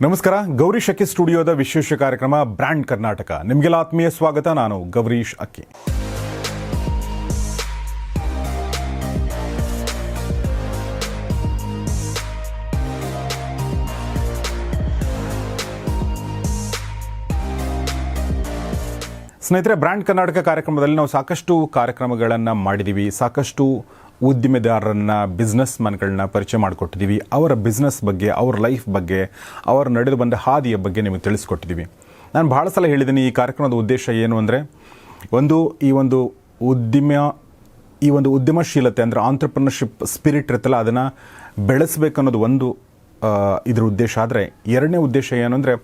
ನಮಸ್ಕಾರ. ಗೌರೀಶ್ ಅಕ್ಕಿ ಸ್ಟುಡಿಯೋದ ವಿಶೇಷ ಕಾರ್ಯಕ್ರಮ ಬ್ರ್ಯಾಂಡ್ ಕರ್ನಾಟಕ. ನಿಮಗೆಲ್ಲ ಆತ್ಮೀಯ ಸ್ವಾಗತ. ನಾನು ಗೌರೀಶ್ ಅಕ್ಕಿ. ಸ್ನೇಹಿತರೆ, ಬ್ರ್ಯಾಂಡ್ ಕರ್ನಾಟಕ ಕಾರ್ಯಕ್ರಮದಲ್ಲಿ ನಾವು ಸಾಕಷ್ಟು ಕಾರ್ಯಕ್ರಮಗಳನ್ನು ಮಾಡಿದ್ದೀವಿ. ಸಾಕಷ್ಟು ಉದ್ದಿಮೆದಾರರನ್ನ, ಬಿಸ್ನೆಸ್ ಮನ್ಗಳನ್ನ ಪರಿಚಯ ಮಾಡಿಕೊಟ್ಟಿದ್ದೀವಿ. ಅವರ ಬಿಸ್ನೆಸ್ ಬಗ್ಗೆ, ಅವ್ರ ಲೈಫ್ ಬಗ್ಗೆ, ಅವರು ನಡೆದು ಬಂದ ಹಾದಿಯ ಬಗ್ಗೆ ನಿಮಗೆ ತಿಳಿಸ್ಕೊಟ್ಟಿದ್ದೀವಿ. ನಾನು ಭಾಳ ಸಲ ಹೇಳಿದ್ದೀನಿ, ಈ ಕಾರ್ಯಕ್ರಮದ ಉದ್ದೇಶ ಏನು ಅಂದರೆ, ಈ ಒಂದು ಉದ್ಯಮಶೀಲತೆ ಅಂದರೆ ಆಂಟ್ರಪ್ರಿನರ್ಶಿಪ್ ಸ್ಪಿರಿಟ್ ಇರುತ್ತಲ್ಲ, ಅದನ್ನು ಬೆಳೆಸಬೇಕು ಅನ್ನೋದು ಒಂದು ಇದ್ರ ಉದ್ದೇಶ. ಆದರೆ ಎರಡನೇ ಉದ್ದೇಶ ಏನು ಅಂದರೆ,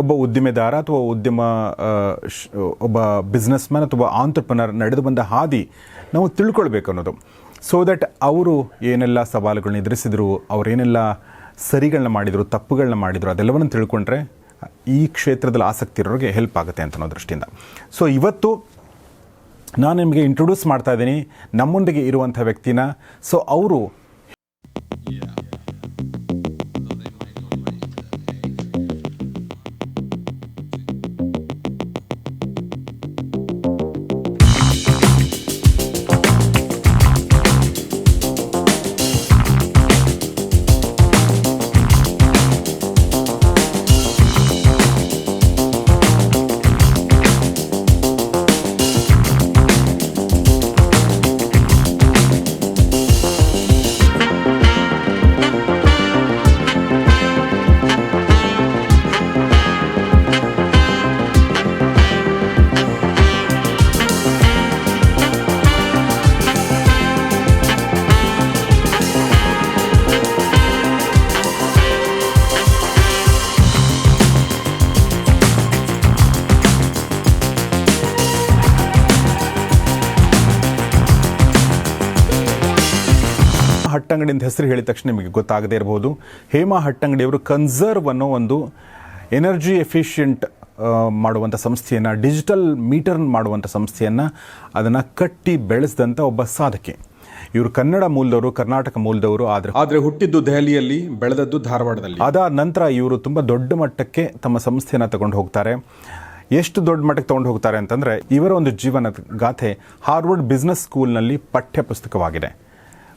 ಒಬ್ಬ ಉದ್ದಿಮೆದಾರ ಅಥವಾ ಒಬ್ಬ ಬಿಸ್ನೆಸ್ ಮ್ಯಾನ್ ಅಥವಾ ಆಂಟ್ರಪ್ರಿನರ್ ನಡೆದು ಬಂದ ಹಾದಿ ನಾವು ತಿಳ್ಕೊಳ್ಬೇಕು ಅನ್ನೋದು. ಸೊ ದಟ್ ಅವರು ಏನೆಲ್ಲ ಸವಾಲುಗಳನ್ನ ಎದುರಿಸಿದ್ರು, ಅವರೇನೆಲ್ಲ ಸರಿಗಳನ್ನ ಮಾಡಿದರು, ತಪ್ಪುಗಳನ್ನ ಮಾಡಿದರು, ಅದೆಲ್ಲವನ್ನು ತಿಳ್ಕೊಂಡ್ರೆ ಈ ಕ್ಷೇತ್ರದಲ್ಲಿ ಆಸಕ್ತಿ ಇರೋರಿಗೆ ಹೆಲ್ಪ್ ಆಗುತ್ತೆ ಅಂತ ಅನ್ನೋ ದೃಷ್ಟಿಯಿಂದ. ಸೊ ಇವತ್ತು ನಾನು ನಿಮಗೆ ಇಂಟ್ರೊಡ್ಯೂಸ್ ಮಾಡ್ತಾ ಇದ್ದೀನಿ ನಮ್ಮೊಂದಿಗೆ ಇರುವಂಥ ವ್ಯಕ್ತಿನ. ಸೊ ಅವರು ಹಟ್ಟಂಗಡಿ ಅಂತ ಹೆಸರು ಹೇಳಿದ ತಕ್ಷಣ ನಿಮಗೆ ಗೊತ್ತಾಗದೇ ಇರಬಹುದು. ಹೇಮಾ ಹಟ್ಟಂಗಡಿಯವರು ಕನ್ಸರ್ವ್ ಅನ್ನೋ ಒಂದು ಎನರ್ಜಿ ಎಫಿಷಿಯೆಂಟ್ ಮಾಡುವಂಥ ಸಂಸ್ಥೆಯನ್ನು, ಡಿಜಿಟಲ್ ಮೀಟರ್ ಮಾಡುವಂಥ ಸಂಸ್ಥೆಯನ್ನು ಅದನ್ನು ಕಟ್ಟಿ ಬೆಳೆಸಿದಂಥ ಒಬ್ಬ ಸಾಧಕಿ. ಇವರು ಕನ್ನಡ ಮೂಲದವರು, ಕರ್ನಾಟಕ ಮೂಲದವರು, ಆದರೆ ಹುಟ್ಟಿದ್ದು ದೆಹಲಿಯಲ್ಲಿ, ಬೆಳೆದದ್ದು ಧಾರವಾಡದಲ್ಲಿ. ಅದಾದ ನಂತರ ಇವರು ತುಂಬ ದೊಡ್ಡ ಮಟ್ಟಕ್ಕೆ ತಮ್ಮ ಸಂಸ್ಥೆಯನ್ನು ತಗೊಂಡು ಹೋಗ್ತಾರೆ. ಎಷ್ಟು ದೊಡ್ಡ ಮಟ್ಟಕ್ಕೆ ತೊಗೊಂಡು ಹೋಗ್ತಾರೆ ಅಂತಂದರೆ, ಇವರ ಒಂದು ಜೀವನ ಗಾಥೆ ಹಾರ್ವರ್ಡ್ ಬಿಸ್ನೆಸ್ ಸ್ಕೂಲ್ನಲ್ಲಿ ಪಠ್ಯ ಪುಸ್ತಕವಾಗಿದೆ.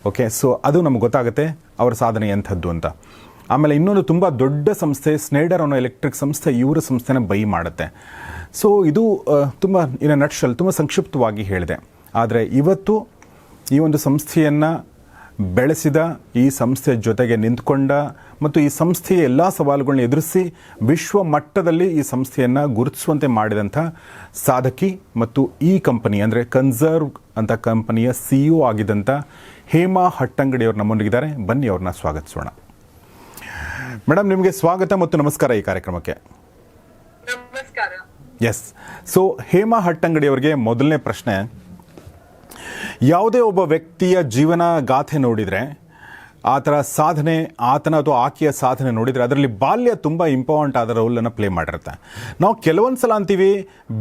ಓಕೆ, ಸೊ ಅದು ನಮ್ಗೆ ಗೊತ್ತಾಗುತ್ತೆ ಅವರ ಸಾಧನೆ ಎಂಥದ್ದು ಅಂತ. ಆಮೇಲೆ ಇನ್ನೊಂದು ತುಂಬ ದೊಡ್ಡ ಸಂಸ್ಥೆ, ಸ್ನೇಡರ್ ಅನ್ನೋ ಎಲೆಕ್ಟ್ರಿಕ್ ಸಂಸ್ಥೆ, ಇವರ ಸಂಸ್ಥೆನ ಬೈ ಮಾಡುತ್ತೆ. ಸೊ ಇದು ತುಂಬ ನಟ್ಶಲ್ ತುಂಬ ಸಂಕ್ಷಿಪ್ತವಾಗಿ ಹೇಳಿದೆ. ಆದರೆ ಇವತ್ತು ಈ ಒಂದು ಸಂಸ್ಥೆಯನ್ನು ಬೆಳೆಸಿದ, ಈ ಸಂಸ್ಥೆಯ ಜೊತೆಗೆ ನಿಂತ್ಕೊಂಡ ಮತ್ತು ಈ ಸಂಸ್ಥೆಯ ಎಲ್ಲ ಸವಾಲುಗಳನ್ನ ಎದುರಿಸಿ ವಿಶ್ವ ಮಟ್ಟದಲ್ಲಿ ಈ ಸಂಸ್ಥೆಯನ್ನು ಗುರುತಿಸುವಂತೆ ಮಾಡಿದಂಥ ಸಾಧಕಿ ಮತ್ತು ಈ ಕಂಪನಿ ಅಂದರೆ ಕನ್ಸರ್ವ್ ಅಂತ ಕಂಪನಿಯ CEO ಆಗಿದ್ದಂಥ ಹೇಮಾ ಹಟ್ಟಂಗಡಿಯವರು ನಮ್ಮೊಂದಿಗಿದ್ದಾರೆ. ಬನ್ನಿ ಅವ್ರನ್ನ ಸ್ವಾಗತಿಸೋಣ. ಮೇಡಮ್, ನಿಮಗೆ ಸ್ವಾಗತ ಮತ್ತು ನಮಸ್ಕಾರ ಈ ಕಾರ್ಯಕ್ರಮಕ್ಕೆ. ನಮಸ್ಕಾರ. ಎಸ್. ಸೊ ಹೇಮಾ ಹಟ್ಟಂಗಡಿಯವರಿಗೆ ಮೊದಲನೇ ಪ್ರಶ್ನೆ, ಯಾವುದೇ ಒಬ್ಬ ವ್ಯಕ್ತಿಯ ಜೀವನ ಗಾಥೆ ನೋಡಿದರೆ, ಆತನ ಸಾಧನೆ, ಆತನ ಅಥವಾ ಆಕೆಯ ಸಾಧನೆ ನೋಡಿದರೆ ಅದರಲ್ಲಿ ಬಾಲ್ಯ ತುಂಬ ಇಂಪಾರ್ಟೆಂಟ್ ಆದ ರೋಲನ್ನು ಪ್ಲೇ ಮಾಡಿರುತ್ತೆ. ನಾವು ಕೆಲವೊಂದು ಸಲ ಅಂತೀವಿ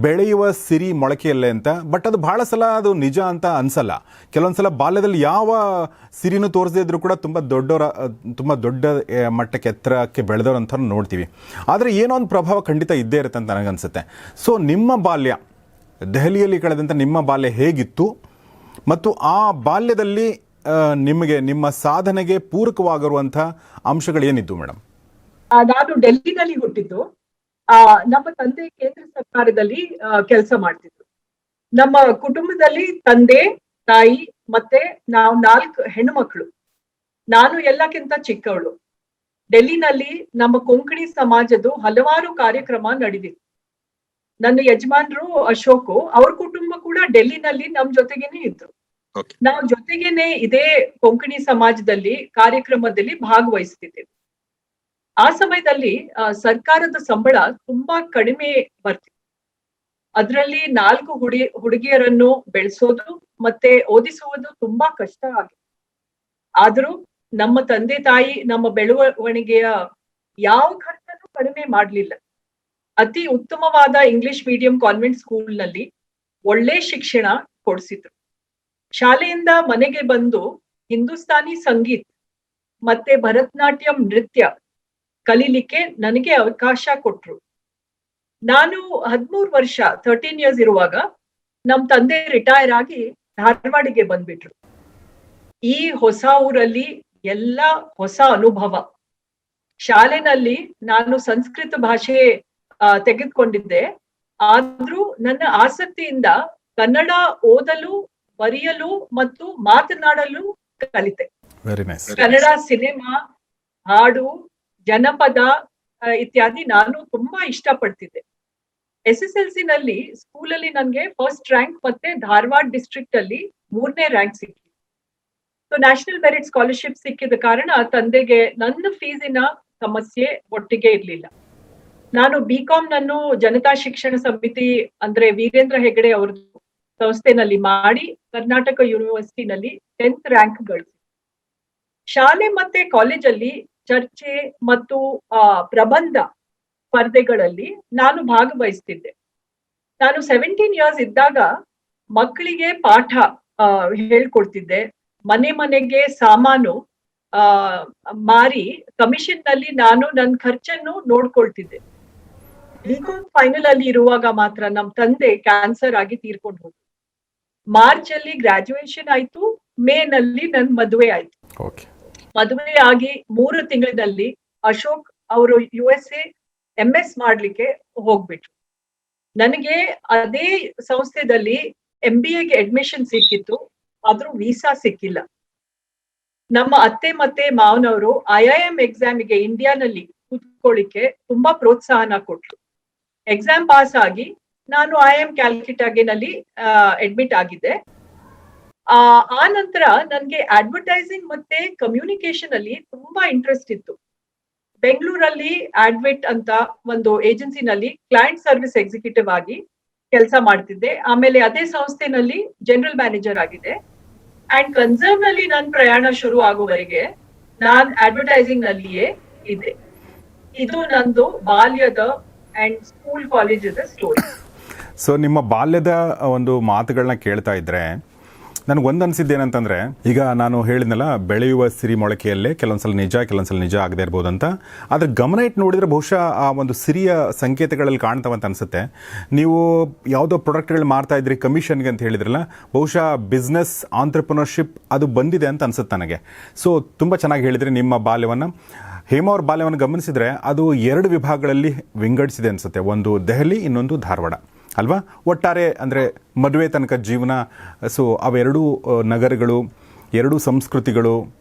ಬೆಳೆಯುವ ಸಿರಿ ಮೊಳಕೆಯಲ್ಲೇ ಅಂತ, ಬಟ್ ಅದು ಭಾಳ ಸಲ ಅದು ನಿಜ ಅಂತ ಅನಿಸಲ್ಲ. ಕೆಲವೊಂದು ಸಲ ಬಾಲ್ಯದಲ್ಲಿ ಯಾವ ಸಿರಿನೂ ತೋರಿಸದೇ ಇದ್ರೂ ಕೂಡ ತುಂಬ ದೊಡ್ಡ ಮಟ್ಟಕ್ಕೆ ಎತ್ತರಕ್ಕೆ ಬೆಳೆದವರು ಅಂತ ನೋಡ್ತೀವಿ. ಆದರೆ ಏನೋ ಒಂದು ಪ್ರಭಾವ ಖಂಡಿತ ಇದ್ದೇ ಇರುತ್ತೆ ಅಂತ ನನಗನ್ಸುತ್ತೆ. ಸೊ ನಿಮ್ಮ ಬಾಲ್ಯ, ದೆಹಲಿಯಲ್ಲಿ ಕಳೆದಂಥ ನಿಮ್ಮ ಬಾಲ್ಯ ಹೇಗಿತ್ತು ಮತ್ತು ಆ ಬಾಲ್ಯದಲ್ಲಿ ನಿಮಗೆ ನಿಮ್ಮ ಸಾಧನೆಗೆ ಪೂರಕವಾಗಿರುವಂಥ ಅಂಶಗಳೇನಿದ್ದು ಮೇಡಮ್? ನಾನು ಡೆಲ್ಲಿನಲ್ಲಿ ಹುಟ್ಟಿದ್ದು. ನಮ್ಮ ತಂದೆ ಕೇಂದ್ರ ಸರ್ಕಾರದಲ್ಲಿ ಕೆಲಸ ಮಾಡ್ತಿದ್ರು. ನಮ್ಮ ಕುಟುಂಬದಲ್ಲಿ ತಂದೆ, ತಾಯಿ ಮತ್ತೆ ನಾವು 4 ಹೆಣ್ಣು ಮಕ್ಕಳು. ನಾನು ಎಲ್ಲಕ್ಕಿಂತ ಚಿಕ್ಕವಳು. ಡೆಲ್ಲಿನಲ್ಲಿ ನಮ್ಮ ಕೊಂಕಣಿ ಸಮಾಜದ್ದು ಹಲವಾರು ಕಾರ್ಯಕ್ರಮ ನಡೆದಿತ್ತು. ನನ್ನ ಯಜಮಾನ್ರು ಅಶೋಕ್, ಅವ್ರ ಕುಟುಂಬ ಕೂಡ ಡೆಲ್ಲಿನಲ್ಲಿ ನಮ್ ಜೊತೆಗೇನೆ ಇದ್ರು. ನಾವು ಜೊತೆಗೇನೆ ಇದೇ ಕೊಂಕಣಿ ಸಮಾಜದಲ್ಲಿ ಕಾರ್ಯಕ್ರಮದಲ್ಲಿ ಭಾಗವಹಿಸ್ತಿದ್ದೇವೆ. ಆ ಸಮಯದಲ್ಲಿ ಸರ್ಕಾರದ ಸಂಬಳ ತುಂಬಾ ಕಡಿಮೆ ಬರ್ತಿತ್ತು. ಅದರಲ್ಲಿ 4 ಹುಡುಗಿಯರನ್ನು ಬೆಳೆಸೋದು ಮತ್ತೆ ಓದಿಸುವುದು ತುಂಬಾ ಕಷ್ಟ ಆಗಿದೆ. ಆದ್ರೂ ನಮ್ಮ ತಂದೆ ತಾಯಿ ನಮ್ಮ ಬೆಳವಣಿಗೆಯ ಯಾವ ಖರ್ಚನ್ನು ಕಡಿಮೆ ಮಾಡ್ಲಿಲ್ಲ. ಅತಿ ಉತ್ತಮವಾದ ಇಂಗ್ಲಿಷ್ ಮೀಡಿಯಂ ಕಾನ್ವೆಂಟ್ ಸ್ಕೂಲ್ನಲ್ಲಿ ಒಳ್ಳೆ ಶಿಕ್ಷಣ ಕೊಡಿಸಿದ್ರು. ಶಾಲೆಯಿಂದ ಮನೆಗೆ ಬಂದು ಹಿಂದೂಸ್ತಾನಿ ಸಂಗೀತ್ ಮತ್ತೆ ಭರತನಾಟ್ಯಂ ನೃತ್ಯ ಕಲೀಲಿಕ್ಕೆ ನನಗೆ ಅವಕಾಶ ಕೊಟ್ರು. ನಾನು 13 ವರ್ಷ 13 ಇಯರ್ಸ್ ಇರುವಾಗ ನಮ್ ತಂದೆ ರಿಟೈರ್ ಆಗಿ ಧಾರವಾಡಿಗೆ ಬಂದ್ಬಿಟ್ರು. ಈ ಹೊಸ ಊರಲ್ಲಿ ಎಲ್ಲ ಹೊಸ ಅನುಭವ. ಶಾಲೆನಲ್ಲಿ ನಾನು ಸಂಸ್ಕೃತ ಭಾಷೆ ತೆಗೆದುಕೊಂಡಿದ್ದೆ. ಆದ್ರೂ ನನ್ನ ಆಸಕ್ತಿಯಿಂದ ಕನ್ನಡ ಓದಲು, ಬರೆಯಲು ಮತ್ತು ಮಾತನಾಡಲು ಕಲಿತೆ. Very nice. ಕನ್ನಡ ಸಿನಿಮಾ, ಹಾಡು, ಜನಪದ ಇತ್ಯಾದಿ ನಾನು ತುಂಬಾ ಇಷ್ಟಪಡ್ತಿದ್ದೆ. SSLC ನಲ್ಲಿ ಸ್ಕೂಲಲ್ಲಿ ನನ್ಗೆ ಫಸ್ಟ್ ರ್ಯಾಂಕ್ ಮತ್ತೆ ಧಾರವಾಡ ಡಿಸ್ಟ್ರಿಕ್ಟ್ ಅಲ್ಲಿ 3ನೇ ರ್ಯಾಂಕ್ ಸಿಕ್ಕಿತ್ತು. ಸೊ ನ್ಯಾಷನಲ್ ಮೆರಿಟ್ ಸ್ಕಾಲರ್ಶಿಪ್ ಸಿಕ್ಕಿದ ಕಾರಣ ತಂದೆಗೆ ನನ್ನ ಫೀಸಿನ ಸಮಸ್ಯೆ ಒಟ್ಟಿಗೆ ಇರ್ಲಿಲ್ಲ. ನಾನು BCom ನನ್ನು ಜನತಾ ಶಿಕ್ಷಣ ಸಮಿತಿ ಅಂದ್ರೆ ವೀರೇಂದ್ರ ಹೆಗಡೆ ಅವ್ರ ಸಂಸ್ಥೆನಲ್ಲಿ ಮಾಡಿ ಕರ್ನಾಟಕ ಯೂನಿವರ್ಸಿಟಿನಲ್ಲಿ 10th ರ್ಯಾಂಕ್ ಗಳಿಸಿ. ಶಾಲೆ ಮತ್ತೆ ಕಾಲೇಜಲ್ಲಿ ಚರ್ಚೆ ಮತ್ತು ಪ್ರಬಂಧ ಸ್ಪರ್ಧೆಗಳಲ್ಲಿ ನಾನು ಭಾಗವಹಿಸ್ತಿದ್ದೆ. ನಾನು 17 ಇಯರ್ಸ್ ಇದ್ದಾಗ ಮಕ್ಕಳಿಗೆ ಪಾಠ ಹೇಳ್ಕೊಡ್ತಿದ್ದೆ. ಮನೆ ಮನೆಗೆ ಸಾಮಾನು ಮಾರಿ ಕಮಿಷನ್ ನಲ್ಲಿ ನಾನು ನನ್ನ ಖರ್ಚನ್ನು ನೋಡ್ಕೊಳ್ತಿದ್ದೆ. BCom ಫೈನಲ್ ಅಲ್ಲಿ ಇರುವಾಗ ಮಾತ್ರ ನಮ್ ತಂದೆ ಕ್ಯಾನ್ಸರ್ ಆಗಿ ತೀರ್ಕೊಂಡು ಹೋದ್ರು. ಮಾರ್ಚ್ ಅಲ್ಲಿ ಗ್ರಾಜುಯೇಷನ್ ಆಯ್ತು, ಮೇ ನಲ್ಲಿ ನನ್ ಮದುವೆ ಆಯ್ತು. ಮದುವೆ ಆಗಿ 3 ತಿಂಗಳಿನಲ್ಲಿ ಅಶೋಕ್ ಅವರು USA MS ಮಾಡ್ಲಿಕ್ಕೆ ಹೋಗ್ಬಿಟ್ರು. ನನಗೆ ಅದೇ ಸಂಸ್ಥೆದಲ್ಲಿ MBAಗೆ ಅಡ್ಮಿಷನ್ ಸಿಕ್ಕಿತ್ತು, ಆದ್ರೂ ವೀಸಾ ಸಿಕ್ಕಿಲ್ಲ. ನಮ್ಮ ಅತ್ತೆ ಮತ್ತೆ ಮಾವನವರು IIM ಎಕ್ಸಾಮಿಗೆ ಇಂಡಿಯಾನಲ್ಲಿ ಕೂತ್ಕೊಳ್ಳಿಕ್ಕೆ ತುಂಬಾ ಪ್ರೋತ್ಸಾಹನ ಕೊಟ್ರು. ಎಕ್ಸಾಮ್ ಪಾಸ್ ಆಗಿ ನಾನು IIM ಕ್ಯಾಲ್ಕಟಾನಲ್ಲಿ ಅಡ್ಮಿಟ್ ಆಗಿದ್ದೆ. ಆ ನಂತರ ನನ್ಗೆ ಅಡ್ವರ್ಟೈಸಿಂಗ್ ಮತ್ತೆ ಕಮ್ಯುನಿಕೇಶನ್ ಅಲ್ಲಿ ತುಂಬಾ ಇಂಟ್ರೆಸ್ಟ್ ಇತ್ತು. ಬೆಂಗಳೂರಲ್ಲಿ ಅಡ್ವಿಟ್ ಅಂತ ಒಂದು ಏಜೆನ್ಸಿನಲ್ಲಿ ಕ್ಲೈಂಟ್ ಸರ್ವಿಸ್ ಎಕ್ಸಿಕ್ಯೂಟಿವ್ ಆಗಿ ಕೆಲಸ ಮಾಡ್ತಿದ್ದೆ. ಆಮೇಲೆ ಅದೇ ಸಂಸ್ಥೆನಲ್ಲಿ ಜನರಲ್ ಮ್ಯಾನೇಜರ್ ಆಗಿದೆ. ಅಂಡ್ ಕನ್ಸರ್ವ್ ನಲ್ಲಿ ನನ್ನ ಪ್ರಯಾಣ ಶುರು ಆಗುವವರೆಗೆ ನಾನ್ ಅಡ್ವರ್ಟೈಸಿಂಗ್ ನಲ್ಲಿಯೇ ಇದೆ. ಇದು ನಂದು ಬಾಲ್ಯದ ಅಂಡ್ ಸ್ಕೂಲ್ ಕಾಲೇಜದ ಸ್ಟೋರಿ. ಸೊ ನಿಮ್ಮ ಬಾಲ್ಯದ ಒಂದು ಮಾತುಗಳನ್ನ ಕೇಳ್ತಾ ಇದ್ರೆ ನನಗೊಂದು ಅನಿಸಿದ್ದು ಏನಂತಂದರೆ, ಈಗ ನಾನು ಹೇಳಿದ್ನಲ್ಲ, ಬೆಳೆಯುವ ಸಿರಿ ಮೊಳಕೆಯಲ್ಲೇ ಕೆಲವೊಂದ್ಸಲ ನಿಜ ಆಗದೆ ಇರ್ಬೋದು ಅಂತ. ಆದರೆ ಗಮನ ಇಟ್ಟು ನೋಡಿದರೆ ಬಹುಶಃ ಆ ಒಂದು ಸಿರಿಯ ಸಂಕೇತಗಳಲ್ಲಿ ಕಾಣ್ತಾವಂತ ಅನಿಸುತ್ತೆ. ನೀವು ಯಾವುದೋ ಪ್ರಾಡಕ್ಟ್ಗಳು ಮಾರ್ತಾ ಇದ್ರಿ ಕಮಿಷನ್ಗೆ ಅಂತ ಹೇಳಿದ್ರಲ್ಲ, ಬಹುಶಃ ಬಿಸ್ನೆಸ್ ಆಂಟ್ರಪ್ರಿನರ್ಶಿಪ್ ಅದು ಬಂದಿದೆ ಅಂತ ಅನಿಸುತ್ತೆ ನನಗೆ. ಸೊ ತುಂಬ ಚೆನ್ನಾಗಿ ಹೇಳಿದ್ರಿ ನಿಮ್ಮ ಬಾಲ್ಯವನ್ನು. ಹೇಮಾ ಅವ್ರ ಬಾಲ್ಯವನ್ನು ಗಮನಿಸಿದರೆ ಅದು 2 ವಿಭಾಗಗಳಲ್ಲಿ ವಿಂಗಡಿಸಿದೆ ಅನಿಸುತ್ತೆ. ಒಂದು ದೆಹಲಿ, ಇನ್ನೊಂದು ಧಾರವಾಡ ಅಲ್ವಾ? ಒಟ್ಟಾರೆ ಅಂದರೆ ಮದುವೆ ತನಕ ಜೀವನ. ಸೊ ಅವೆರಡೂ ನಗರಗಳು, 2 ಸಂಸ್ಕೃತಿಗಳು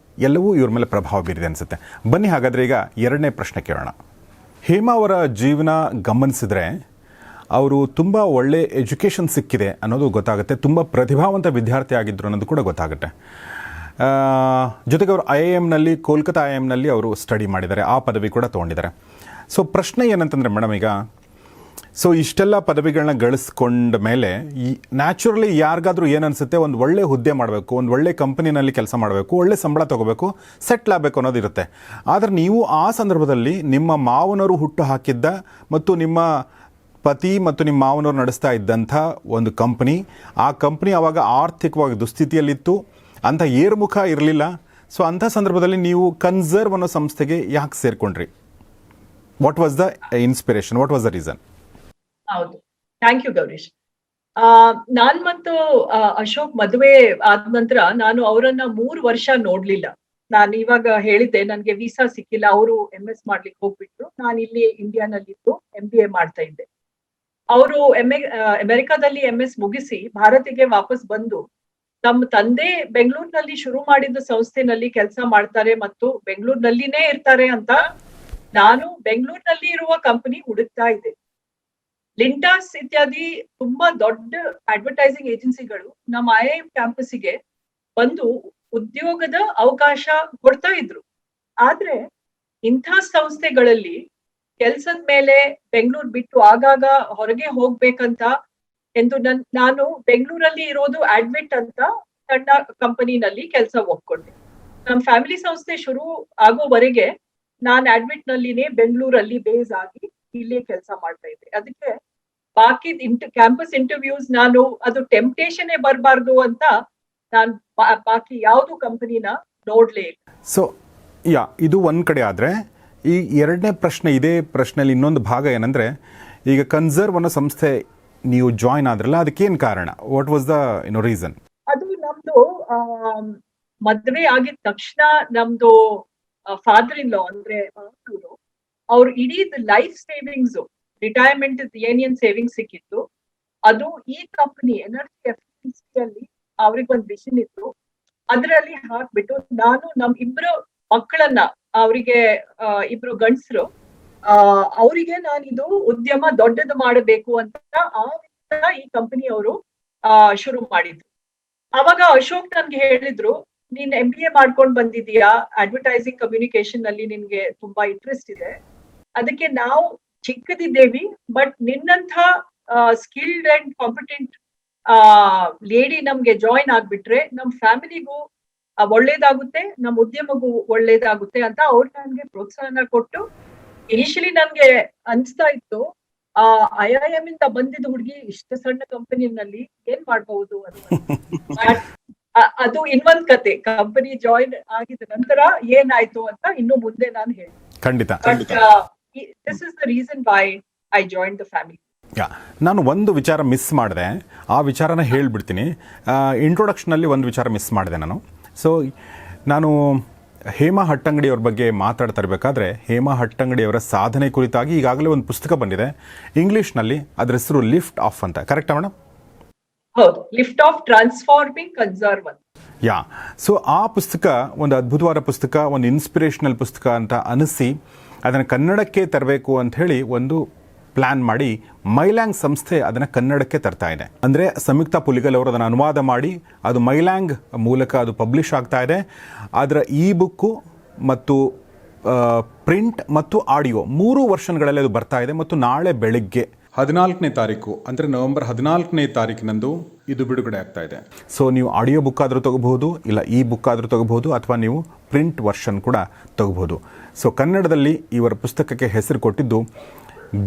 ಎಲ್ಲವೂ ಇವ್ರ ಮೇಲೆ ಪ್ರಭಾವ ಬೀರಿದೆ ಅನಿಸುತ್ತೆ. ಬನ್ನಿ ಹಾಗಾದರೆ ಈಗ 2ನೇ ಪ್ರಶ್ನೆ ಕೇಳೋಣ. ಹೇಮಾ ಅವರ ಜೀವನ ಗಮನಿಸಿದ್ರೆ ಅವರು ತುಂಬ ಒಳ್ಳೆ ಎಜುಕೇಷನ್ ಸಿಕ್ಕಿದೆ ಅನ್ನೋದು ಗೊತ್ತಾಗುತ್ತೆ. ತುಂಬ ಪ್ರತಿಭಾವಂತ ವಿದ್ಯಾರ್ಥಿ ಆಗಿದ್ದರು ಅನ್ನೋದು ಕೂಡ ಗೊತ್ತಾಗುತ್ತೆ. ಜೊತೆಗೆ ಅವರು IIMನಲ್ಲಿ, ಕೋಲ್ಕತ್ತಾ IIMನಲ್ಲಿ ಅವರು ಸ್ಟಡಿ ಮಾಡಿದ್ದಾರೆ, ಆ ಪದವಿ ಕೂಡ ತೊಗೊಂಡಿದ್ದಾರೆ. ಸೊ ಪ್ರಶ್ನೆ ಏನಂತಂದರೆ ಮೇಡಮ್, ಈಗ ಸೊ ಇಷ್ಟೆಲ್ಲ ಪದವಿಗಳನ್ನ ಗಳಿಸ್ಕೊಂಡ ಮೇಲೆ ನ್ಯಾಚುರಲಿ ಯಾರಿಗಾದ್ರೂ ಏನನ್ಸುತ್ತೆ, ಒಂದು ಒಳ್ಳೆ ಹುದ್ದೆ ಮಾಡಬೇಕು, ಒಂದು ಒಳ್ಳೆ ಕಂಪನಿನಲ್ಲಿ ಕೆಲಸ ಮಾಡಬೇಕು, ಒಳ್ಳೆ ಸಂಬಳ ತೊಗೋಬೇಕು, ಸೆಟ್ಲ್ ಆಗಬೇಕು ಅನ್ನೋದಿರುತ್ತೆ. ಆದರೆ ನೀವು ಆ ಸಂದರ್ಭದಲ್ಲಿ ನಿಮ್ಮ ಮಾವನವರು ಹುಟ್ಟು ಹಾಕಿದ್ದ ಮತ್ತು ನಿಮ್ಮ ಪತಿ ಮತ್ತು ನಿಮ್ಮ ಮಾವನವರು ನಡೆಸ್ತಾ ಇದ್ದಂಥ ಒಂದು ಕಂಪ್ನಿ, ಆ ಕಂಪ್ನಿ ಆವಾಗ ಆರ್ಥಿಕವಾಗಿ ದುಸ್ಥಿತಿಯಲ್ಲಿತ್ತು, ಅಂಥ ಏರ್ಮುಖ ಇರಲಿಲ್ಲ. ಸೊ ಅಂಥ ಸಂದರ್ಭದಲ್ಲಿ ನೀವು ಕನ್ಸರ್ವ್ ಅನ್ನೋ ಸಂಸ್ಥೆಗೆ ಯಾಕೆ ಸೇರ್ಕೊಂಡ್ರಿ? What was the inspiration, what was the reason? ಹೌದು, ಥ್ಯಾಂಕ್ ಯು ಗೌರೀಶ್. ನಾನ್ ಮತ್ತು ಅಶೋಕ್ ಮದುವೆ ಆದ ನಂತರ ನಾನು ಅವರನ್ನ 3 ವರ್ಷ ನೋಡ್ಲಿಲ್ಲ. ನಾನು ಇವಾಗ ಹೇಳಿದ್ದೆ, ನನ್ಗೆ ವೀಸಾ ಸಿಕ್ಕಿಲ್ಲ, ಅವರು MS ಮಾಡ್ಲಿಕ್ಕೆ ಹೋಗ್ಬಿಟ್ರು. ನಾನು ಇಲ್ಲಿ ಇಂಡಿಯಾನಲ್ಲಿದ್ದು MBA ಮಾಡ್ತಾ ಇದ್ದೆ. ಅವರು ಅಮೆರಿಕಾದಲ್ಲಿ MS ಮುಗಿಸಿ ಭಾರತಿಗೆ ವಾಪಸ್ ಬಂದು ತಮ್ಮ ತಂದೆ ಬೆಂಗಳೂರಿನಲ್ಲಿ ಶುರು ಮಾಡಿದ ಸಂಸ್ಥೆನಲ್ಲಿ ಕೆಲಸ ಮಾಡ್ತಾರೆ ಮತ್ತು ಬೆಂಗಳೂರಿನಲ್ಲಿನೇ ಇರ್ತಾರೆ ಅಂತ ನಾನು ಬೆಂಗಳೂರಿನಲ್ಲಿ ಇರುವ ಕಂಪನಿ ಹುಡುಕ್ತಾ ಇದ್ದೆ. ಲಿಂಟಾಸ್ ಇತ್ಯಾದಿ ತುಂಬಾ ದೊಡ್ಡ ಅಡ್ವರ್ಟೈಸಿಂಗ್ ಏಜೆನ್ಸಿಗಳು ನಮ್ಮ IIM ಕ್ಯಾಂಪಸ್ಗೆ ಬಂದು ಉದ್ಯೋಗದ ಅವಕಾಶ ಕೊಡ್ತಾ ಇದ್ರು. ಆದ್ರೆ ಇಂಥ ಸಂಸ್ಥೆಗಳಲ್ಲಿ ಕೆಲ್ಸದ ಮೇಲೆ ಬೆಂಗಳೂರು ಬಿಟ್ಟು ಆಗಾಗ ಹೊರಗೆ ಹೋಗ್ಬೇಕಂತ ಎಂದು ನಾನು ಬೆಂಗಳೂರಲ್ಲಿ ಇರೋದು ಅಡ್ವಿಟ್ ಅಂತ ಸಣ್ಣ ಕಂಪನಿನಲ್ಲಿ ಕೆಲಸ ಒಪ್ಕೊಂಡೆ. ನಮ್ಮ ಫ್ಯಾಮಿಲಿ ಸಂಸ್ಥೆ ಶುರು ಆಗೋವರೆಗೆ ನಾನು ಅಡ್ವಿಟ್ ನಲ್ಲಿನೇ ಬೆಂಗಳೂರಲ್ಲಿ ಬೇಸ್ ಆಗಿ ಇಲ್ಲೇ ಕೆಲಸ ಮಾಡ್ತಾ ಇದ್ದೆ. ಅದಕ್ಕೆ ಬಾಕಿ ಕ್ಯಾಂಪಸ್ ಇಂಟರ್ವ್ಯೂಸ್ ನಾನು ಅದು ಟೆಂಪ್ಟೇಷನ್ ಬರಬಾರ್ದು ಅಂತ ನಾನು ಬಾಕಿ ಯಾವ್ದು ಕಂಪನಿನ ನೋಡ್ಲೇ ಇಲ್ಲ. ಸೊ ಇದು ಒಂದ್ ಕಡೆ. ಆದ್ರೆ ಈ ಎರಡನೇ ಪ್ರಶ್ನೆ, ಇದೇ ಪ್ರಶ್ನೆಯಲ್ಲಿ ಇನ್ನೊಂದು ಭಾಗ ಏನಂದರೆ, ಈಗ ಕನ್ಸರ್ವ್ ಅನ್ನೋ ಸಂಸ್ಥೆ ನೀವು ಜಾಯ್ನ್ ಆದ್ರಲ್ಲ, ಅದಕ್ಕೇನು ಕಾರಣ? What was the reason? ಅದು ನಮ್ದು ಮದ್ವೆ ಆಗಿದ ತಕ್ಷಣ ನಮ್ದು ಫಾದರ್ ಇನ್ ಲಾ ಅಂದ್ರೆ ಅವ್ರು ಇಡೀ ಲೈಫ್ ಸೇವಿಂಗ್ಸ್, ರಿಟೈರ್ಮೆಂಟ್ ಏನೇನ್ ಸೇವಿಂಗ್ಸ್ ಸಿಕ್ಕಿತ್ತು ಅದು ಈ ಕಂಪನಿ ಎನರ್ಜಿ ಎಫಿಷಿಯನ್ಸಿಯಲ್ಲಿ ಅವ್ರಿಗೆ ಒಂದು ವಿಷನ್ ಇತ್ತು, ಅದರಲ್ಲಿ ಹಾಕ್ಬಿಟ್ಟು ನಾನು ನಮ್ ಇಬ್ರು ಮಕ್ಕಳನ್ನ, ಅವರಿಗೆ ಇಬ್ರು ಗಂಡಸರು, ಅವರಿಗೆ ನಾನು ಇದು ಉದ್ಯಮ ದೊಡ್ಡದು ಮಾಡಬೇಕು ಅಂತ ಈ ಕಂಪನಿ ಅವರು ಶುರು ಮಾಡಿದ್ರು. ಅವಾಗ ಅಶೋಕ್ ನನ್ಗೆ ಹೇಳಿದ್ರು, ನೀನ್ MBA ಮಾಡ್ಕೊಂಡ್ ಬಂದಿದೀಯಾ, ಅಡ್ವರ್ಟೈಸಿಂಗ್ ಕಮ್ಯುನಿಕೇಶನ್ ಅಲ್ಲಿ ನಿನ್ಗೆ ತುಂಬಾ ಇಂಟ್ರೆಸ್ಟ್ ಇದೆ, ಅದಕ್ಕೆ ನಾವು ಚಿಕ್ಕದಿದ್ದೇವಿ, ಬಟ್ ನಿನ್ನಂಥ ಸ್ಕಿಲ್ಡ್ ಅಂಡ್ ಕಾಂಪಿಟೆಂಟ್ ಲೇಡಿ ನಮ್ಗೆ ಜಾಯಿನ್ ಆಗ್ಬಿಟ್ರೆ ನಮ್ ಫ್ಯಾಮಿಲಿಗೂ ಒಳ್ಳೇದಾಗುತ್ತೆ, ನಮ್ ಉದ್ಯಮಗೂ ಒಳ್ಳೇದಾಗುತ್ತೆ ಅಂತ ಅವ್ರು ನನ್ಗೆ ಪ್ರೋತ್ಸಾಹನ ಕೊಟ್ಟು, ಇನಿಷಿಯಲಿ ನನ್ಗೆ ಅನ್ಸ್ತಾ ಇತ್ತು IIM ಇಂದ ಬಂದಿದ್ದ ಹುಡುಗಿ ಇಷ್ಟು ಸಣ್ಣ ಕಂಪನಿನಲ್ಲಿ ಏನ್ ಮಾಡ್ಬಹುದು ಅಂತ. ಅದು ಇನ್ನೊಂದ್ ಕತೆ, ಕಂಪನಿ ಜಾಯಿನ್ ಆಗಿದ ನಂತರ ಏನಾಯ್ತು ಅಂತ ಇನ್ನು ಮುಂದೆ ನಾನು ಹೇಳಿ. ಖಂಡಿತ. This is the reason why I join the family. ನಾನು ಒಂದು ವಿಚಾರ ಮಿಸ್ ಮಾಡಿದೆ, ಆ ವಿಚಾರನ ಹೇಳ್ಬಿಡ್ತೀನಿ. ಇಂಟ್ರೊಡಕ್ಷನಲ್ಲಿ ಒಂದು ವಿಚಾರ ಮಿಸ್ ಮಾಡಿದೆ ನಾನು. ಸೊ ನಾನು ಹೇಮಾ ಹಟ್ಟಂಗಡಿಯವ್ರ ಬಗ್ಗೆ ಮಾತಾಡ್ತಾ ಇರಬೇಕಾದ್ರೆ, ಹೇಮಾ ಹಟ್ಟಂಗಡಿಯವರ ಸಾಧನೆ ಕುರಿತಾಗಿ ಈಗಾಗಲೇ ಒಂದು ಪುಸ್ತಕ ಬಂದಿದೆ ಇಂಗ್ಲೀಷ್ನಲ್ಲಿ, ಅದ್ರ ಹೆಸರು ಲಿಫ್ಟ್ ಆಫ್ ಅಂತ. ಕರೆಕ್ಟಾ ಮೇಡಮ್? ಹೌದು, ಲಿಫ್ಟ್ ಆಫ್ ಟ್ರಾನ್ಸ್ಫಾರ್ಮಿಂಗ್ ಕನ್ಸರ್ವ್. ಯಾ. ಸೊ ಆ ಪುಸ್ತಕ ಒಂದು ಅದ್ಭುತವಾದ ಪುಸ್ತಕ, ಒಂದು ಇನ್ಸ್ಪಿರೇಷನಲ್ ಪುಸ್ತಕ ಅಂತ ಅನಿಸಿ ಅದನ್ನು ಕನ್ನಡಕ್ಕೆ ತರಬೇಕು ಅಂತ ಹೇಳಿ ಒಂದು ಪ್ಲಾನ್ ಮಾಡಿ ಮೈಲ್ಯಾಂಗ್ ಸಂಸ್ಥೆ ಅದನ್ನು ಕನ್ನಡಕ್ಕೆ ತರ್ತಾ ಇದೆ. ಅಂದರೆ ಸಂಯುಕ್ತ ಪುಲಿಗಲ್ ಅವರು ಅದನ್ನು ಅನುವಾದ ಮಾಡಿ ಅದು ಮೈಲ್ಯಾಂಗ್ ಮೂಲಕ ಅದು ಪಬ್ಲಿಷ್ ಆಗ್ತಾ ಇದೆ. ಅದರ ಬುಕ್ಕು ಮತ್ತು ಪ್ರಿಂಟ್ ಮತ್ತು ಆಡಿಯೋ 3 ವರ್ಷನ್ಗಳಲ್ಲಿ ಅದು ಬರ್ತಾ ಇದೆ. ಮತ್ತು ನಾಳೆ ಬೆಳಿಗ್ಗೆ 14ನೇ ತಾರೀಕು, ಅಂದರೆ ನವೆಂಬರ್ 14ನೇ ತಾರೀಕಿನಂದು ಇದು ಬಿಡುಗಡೆ ಆಗ್ತಾ ಇದೆ. ಸೊ ನೀವು ಆಡಿಯೋ ಬುಕ್ ಆದರೂ ತಗೋಬಹುದು, ಇಲ್ಲ ಬುಕ್ ಆದರೂ ತಗೋಬಹುದು, ಅಥವಾ ನೀವು ಪ್ರಿಂಟ್ ವರ್ಷನ್ ಕೂಡ ತಗೋಬಹುದು. ಸೊ ಕನ್ನಡದಲ್ಲಿ ಇವರ ಪುಸ್ತಕಕ್ಕೆ ಹೆಸರು ಕೊಟ್ಟಿದ್ದು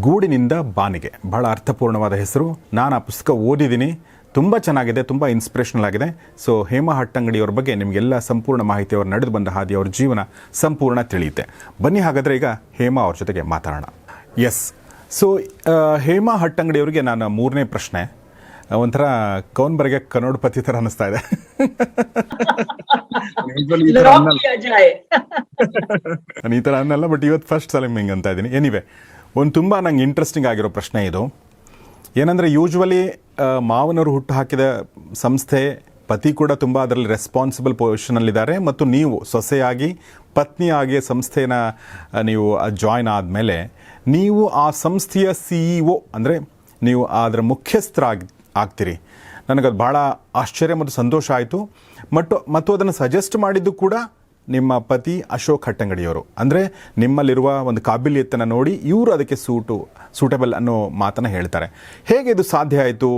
ಗೂಡಿನಿಂದ ಬಾನಿಗೆ. ಬಹಳ ಅರ್ಥಪೂರ್ಣವಾದ ಹೆಸರು. ನಾನು ಆ ಪುಸ್ತಕ ಓದಿದ್ದೀನಿ, ತುಂಬ ಚೆನ್ನಾಗಿದೆ, ತುಂಬ ಇನ್ಸ್ಪಿರೇಷನಲ್ ಆಗಿದೆ. ಸೊ ಹೇಮಾ ಹಟ್ಟಂಗಡಿಯವ್ರ ಬಗ್ಗೆ ನಿಮಗೆಲ್ಲ ಸಂಪೂರ್ಣ ಮಾಹಿತಿ, ಅವ್ರು ನಡೆದು ಬಂದ ಹಾದಿ, ಅವ್ರ ಜೀವನ ಸಂಪೂರ್ಣ ತಿಳಿಯುತ್ತೆ. ಬನ್ನಿ ಹಾಗಾದರೆ ಈಗ ಹೇಮಾ ಅವ್ರ ಜೊತೆಗೆ ಮಾತಾಡೋಣ. ಎಸ್. ಸೊ ಹೇಮಾ ಹಟ್ಟಂಗಡಿಯವರಿಗೆ ನಾನು 3ನೇ ಪ್ರಶ್ನೆ, ಒಂಥರ ಕೌನ್ಬರ್ಗೆ ಕನ್ನಡಪತಿ ಥರ ಅನ್ನಿಸ್ತಾ ಇದೆ. ನಾನು ಈ ಥರ ಅನ್ನಲ್ಲ, ಬಟ್ ಇವತ್ತು ಫಸ್ಟ್ ಸಲ ಹಿಂಗೆ ಅಂತ ಇದ್ದೀನಿ. ಎನಿವೆ, ಒಂದು ತುಂಬ ನಂಗೆ ಇಂಟ್ರೆಸ್ಟಿಂಗ್ ಆಗಿರೋ ಪ್ರಶ್ನೆ ಇದು. ಏನಂದರೆ ಯೂಶ್ವಲಿ ಮಾವನವರು ಹುಟ್ಟು ಹಾಕಿದ ಸಂಸ್ಥೆ, ಪತಿ ಕೂಡ ತುಂಬ ಅದರಲ್ಲಿ ರೆಸ್ಪಾನ್ಸಿಬಲ್ ಪೊಸಿಷನಲ್ಲಿದ್ದಾರೆ, ಮತ್ತು ನೀವು ಸೊಸೆಯಾಗಿ ಪತ್ನಿಯಾಗಿ ಸಂಸ್ಥೆನ ನೀವು ಜಾಯ್ನ್ ಆದಮೇಲೆ ನೀವು ಆ ಸಂಸ್ಥೆಯ CEO, ಅಂದರೆ ನೀವು ಅದರ ಆಗ್ತೀರಿ. ನನಗದು ಭಾಳ ಆಶ್ಚರ್ಯ ಮತ್ತು ಸಂತೋಷ ಆಯಿತು. ಮತ್ತು ಅದನ್ನು ಸಜೆಸ್ಟ್ ಮಾಡಿದ್ದು ಕೂಡ ನಿಮ್ಮ ಪತಿ ಅಶೋಕ್ ಹಟ್ಟಂಗಡಿಯವರು. ಅಂದರೆ ನಿಮ್ಮಲ್ಲಿರುವ ಒಂದು ಕಾಬಿಲಿಯತ್ತನ್ನು ನೋಡಿ ಇವರು ಅದಕ್ಕೆ ಸೂಟಬಲ್ ಅನ್ನೋ ಮಾತನ್ನು ಹೇಳ್ತಾರೆ. ಹೇಗೆ ಇದು ಸಾಧ್ಯ ಆಯಿತು?